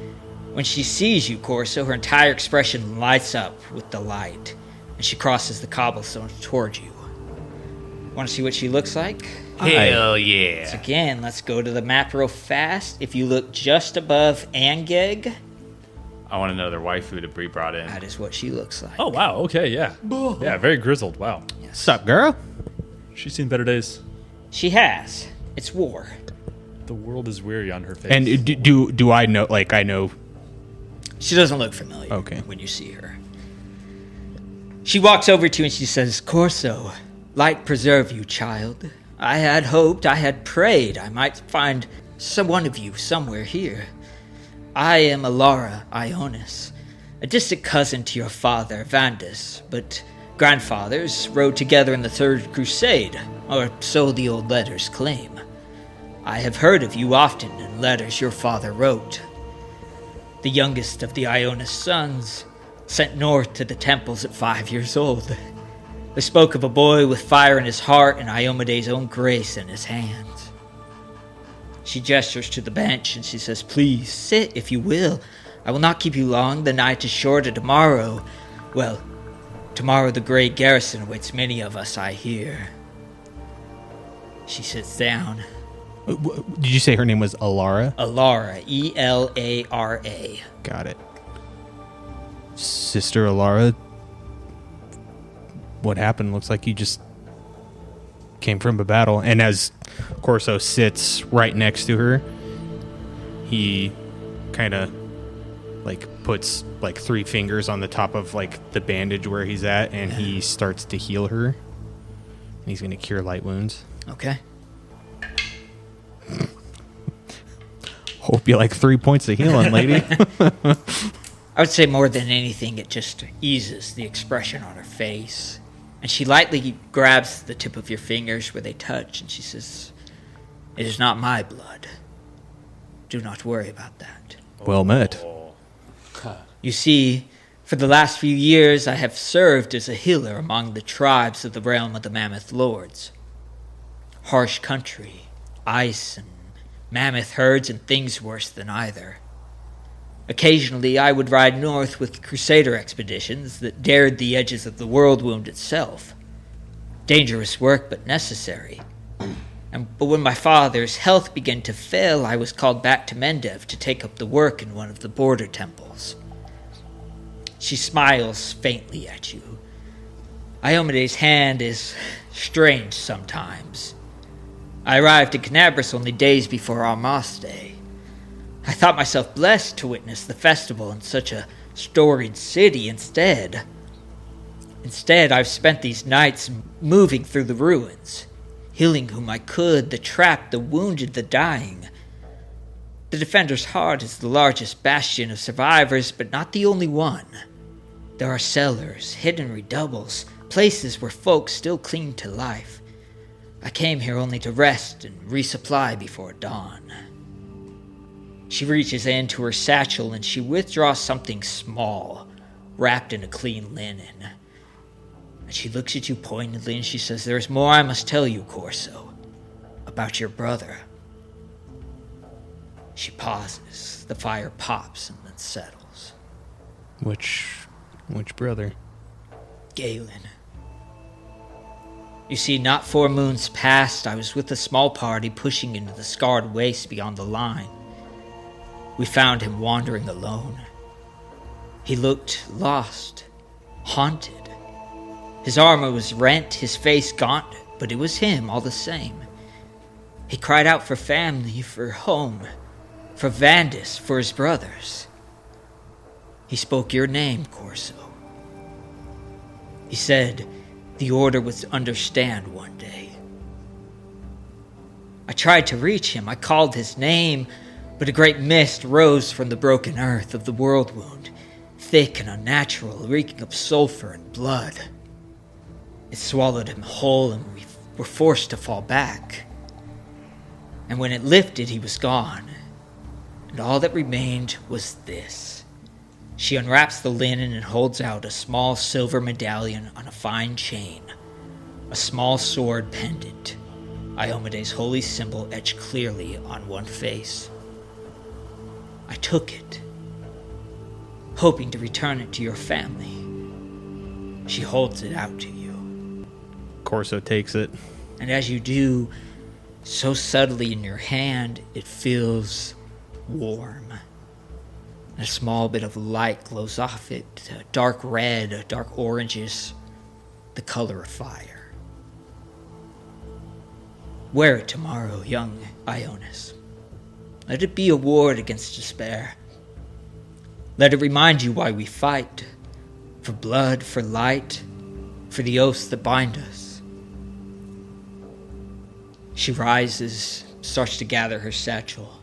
When she sees you, Corso, her entire expression lights up with delight, and she crosses the cobblestones toward you. Want to see what she looks like? Hell yeah! So again, let's go to the map real fast. If you look just above Angeg, I want another waifu to be brought in. that is what she looks like. Oh, wow. Okay, yeah. Yeah, very grizzled. Wow. Sup, girl? She's seen better days. She has. It's war. The world is weary on her face. And do I know, like, I know... She doesn't look familiar Okay. when you see her. She walks over to you and she says, "Corso, light preserve you, child. I had hoped, I had prayed I might find one of you somewhere here. I am Alara Ionis, a distant cousin to your father, Vandus, but grandfathers rode together in the Third Crusade, or so the old letters claim. I have heard of you often in letters your father wrote. The youngest of the Ionis sons, sent north to the temples at 5 years old. They spoke of a boy with fire in his heart and Iomede's own grace in his hands. She gestures to the bench and she says, "Please, sit if you will. I will not keep you long. The night is short and tomorrow... Well, tomorrow the Gray Garrison awaits many of us, I hear." She sits down. Did you say her name was Alara? Alara, Elara. Got it. Sister Alara, what happened? Looks like you just came from a battle. And as Corso sits right next to her, he kind of like puts like 3 fingers on the top of like the bandage where he's at, and he starts to heal her. And he's going to cure light wounds. Okay. Hope you like 3 points of healing, lady. I would say more than anything, it just eases the expression on her face. And she lightly grabs the tip of your fingers where they touch, and she says, "It is not my blood. Do not worry about that." Well met. You see, for the last few years, I have served as a healer among the tribes of the realm of the Mammoth Lords. Harsh country, ice, and mammoth herds, and things worse than either. Occasionally, I would ride north with crusader expeditions that dared the edges of the world wound itself. Dangerous work, but necessary. But when my father's health began to fail, I was called back to Mendev to take up the work in one of the border temples. She smiles faintly at you. Iomede's hand is strange sometimes. I arrived in Canabras only days before Armas Day. I thought myself blessed to witness the festival in such a storied city instead. Instead, I've spent these nights moving through the ruins, healing whom I could, the trapped, the wounded, the dying. The Defender's Heart is the largest bastion of survivors, but not the only one. There are cellars, hidden redoubles, places where folks still cling to life. I came here only to rest and resupply before dawn. She reaches into her satchel and she withdraws something small, wrapped in a clean linen. And she looks at you pointedly and she says, "There is more I must tell you, Corso, about your brother." She pauses. The fire pops and then settles. Which brother? Galen. You see, not 4 moons past, I was with a small party pushing into the scarred waste beyond the line. We found him wandering alone. He looked lost, haunted. His armor was rent, his face gaunt, but it was him all the same. He cried out for family, for home, for Vandus, for his brothers. He spoke your name, Corso. He said the Order would understand one day. I tried to reach him. I called his name, but a great mist rose from the broken earth of the world wound, thick and unnatural, reeking of sulfur and blood. It swallowed him whole, and we were forced to fall back. And when it lifted, he was gone. And all that remained was this. She unwraps the linen and holds out a small silver medallion on a fine chain, a small sword pendant, Iomede's holy symbol etched clearly on one face. I took it, hoping to return it to your family. She holds it out to you. Corso takes it. And as you do, so subtly in your hand, it feels warm. And a small bit of light glows off it, a dark red, a dark orangish, the color of fire. Wear it tomorrow, young Ionis. Let it be a ward against despair. Let it remind you why we fight. For blood, for light, for the oaths that bind us. She rises, starts to gather her satchel.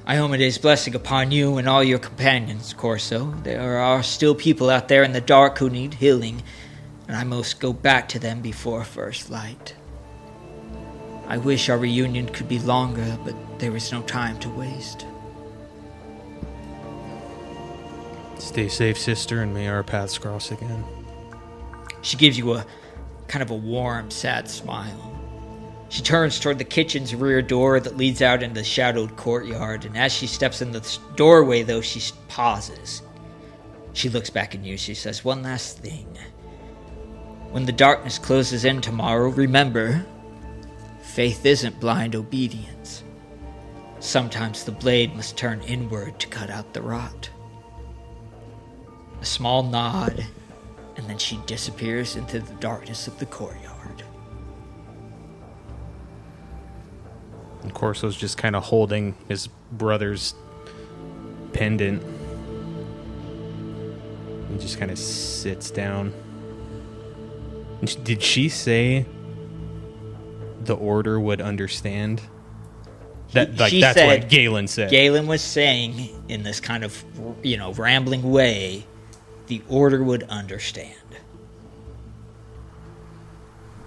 Iomede's blessing upon you and all your companions, Corso. There are still people out there in the dark who need healing, and I must go back to them before first light. I wish our reunion could be longer, but there is no time to waste. Stay safe, sister, and may our paths cross again. She gives you a kind of a warm, sad smile. She turns toward the kitchen's rear door that leads out into the shadowed courtyard, and as she steps in the doorway, though, she pauses. She looks back at you. She says, "One last thing. When the darkness closes in tomorrow, remember, faith isn't blind obedience. Sometimes the blade must turn inward to cut out the rot." A small nod, and then she disappears into the darkness of the courtyard. And Corso's just kind of holding his brother's pendant. He just kind of sits down. Did she say the order would understand? That's what Galen said. Galen was saying in this kind of, rambling way, the order would understand.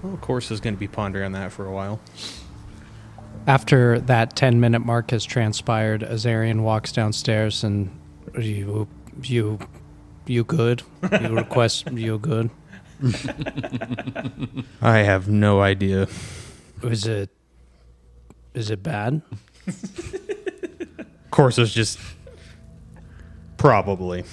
Well, Corso's going to be pondering on that for a while. After that 10-minute mark has transpired, Azarian walks downstairs and you good? You request you good? I have no idea. Is it bad? Corso's just probably.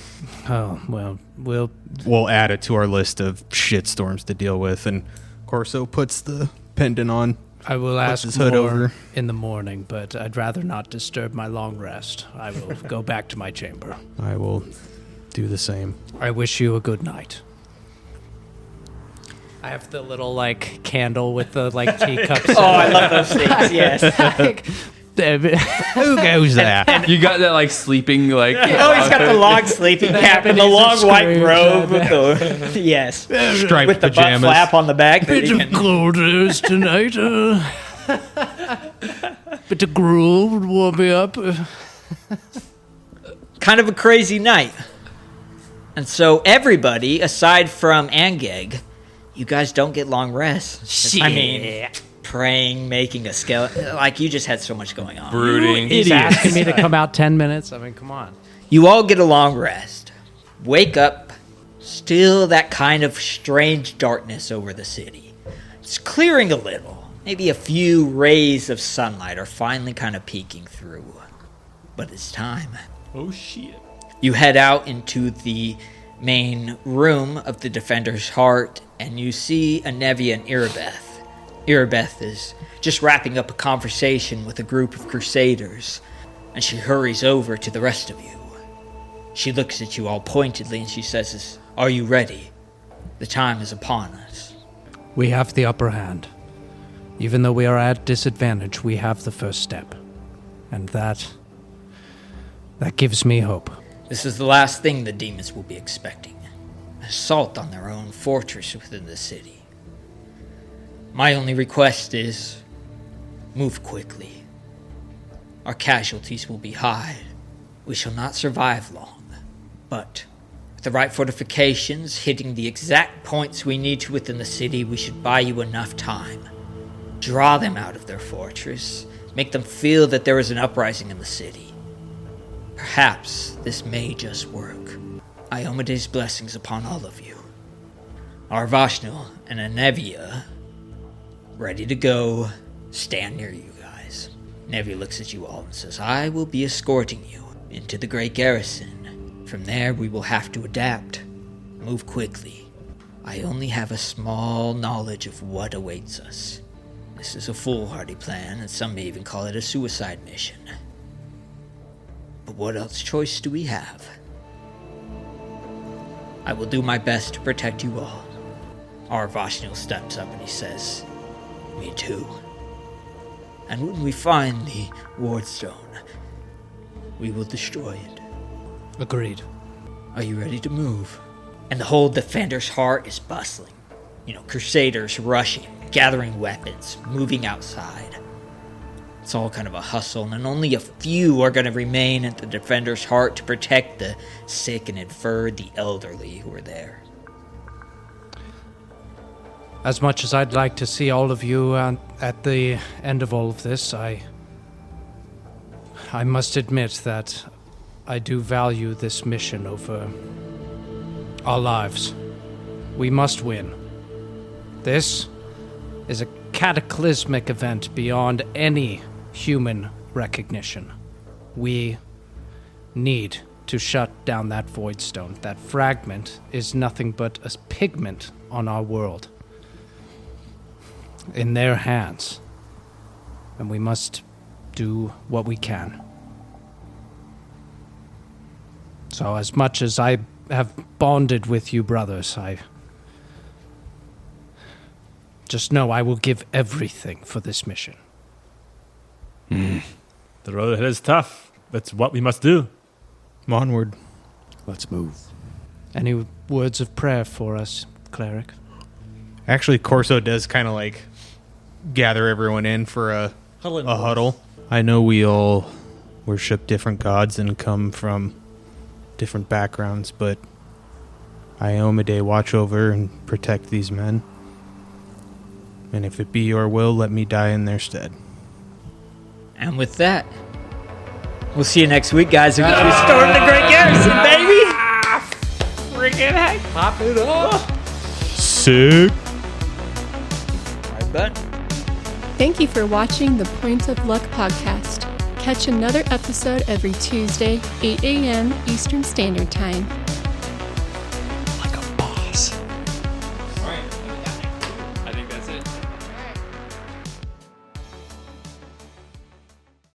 Oh, well, We'll add it to our list of shitstorms to deal with, and Corso puts the pendant on. I will ask his hood more over. in the morning, but I'd rather not disturb my long rest. I will go back to my chamber. I will do the same. I wish you a good night. I have the little, candle with the, teacups. Oh, I love those things, yes. Who goes that? You got that sleeping Oh, he's got the long sleeping cap and the long white robe with the yes, Striped with the pajamas. butt flap on the back. Bit of coldness tonight. Bit of gruel would warm me up. Kind of a crazy night, and so everybody aside from Angeg, you guys don't get long rests. I mean, praying, making a skeleton. You just had so much going on. brooding. He's asking me to come out 10 minutes. I mean, come on. You all get a long rest. Wake up. Still that kind of strange darkness over the city. It's clearing a little. Maybe a few rays of sunlight are finally kind of peeking through. But it's time. Oh, shit. You head out into the main room of the Defender's Heart, and you see Anevia and Irabeth. Irabeth is just wrapping up a conversation with a group of crusaders, and she hurries over to the rest of you. She looks at you all pointedly and she says, "Are you ready? The time is upon us." We have the upper hand. Even though we are at disadvantage, we have the first step. And that gives me hope. This is the last thing the demons will be expecting. An assault on their own fortress within the city. My only request is, move quickly. Our casualties will be high. We shall not survive long. But with the right fortifications, hitting the exact points we need to within the city, we should buy you enough time. Draw them out of their fortress. Make them feel that there is an uprising in the city. Perhaps this may just work. Iomede's blessings upon all of you. Arvashnil and Anevia, ready to go, stand near you guys. Anevia looks at you all and says, "I will be escorting you into the Gray Garrison. From there, we will have to adapt. Move quickly. I only have a small knowledge of what awaits us. This is a foolhardy plan, and some may even call it a suicide mission. But what else choice do we have? I will do my best to protect you all." Arvashnil steps up and he says, "Me too. And when we find the wardstone, we will destroy it." Agreed. Are you ready to move? And the whole Defender's Heart is bustling. Crusaders rushing, gathering weapons, moving outside. It's all kind of a hustle, and only a few are going to remain at the Defender's Heart to protect the sick and infirmed, the elderly who are there. As much as I'd like to see all of you at the end of all of this, I must admit that I do value this mission over our lives. We must win. This is a cataclysmic event beyond any human recognition. We need to shut down that void stone. That fragment is nothing but a pigment on our world. In their hands. And we must do what we can. So as much as I have bonded with you brothers, I just know I will give everything for this mission. The road ahead is tough. That's what we must do. Onward. Let's move. Any words of prayer for us, cleric? Actually, Corso does kind of like gather everyone in for a huddle. I know we all worship different gods and come from different backgrounds, but Iomade, watch over and protect these men. And if it be your will, let me die in their stead. And with that, we'll see you next week, guys. We're going to be storming the Gray Garrison, baby! Freaking heck! Pop it up! Sick! I bet. Thank you for watching the Point of Luck podcast. Catch another episode every Tuesday, 8 a.m. Eastern Standard Time. Like a boss.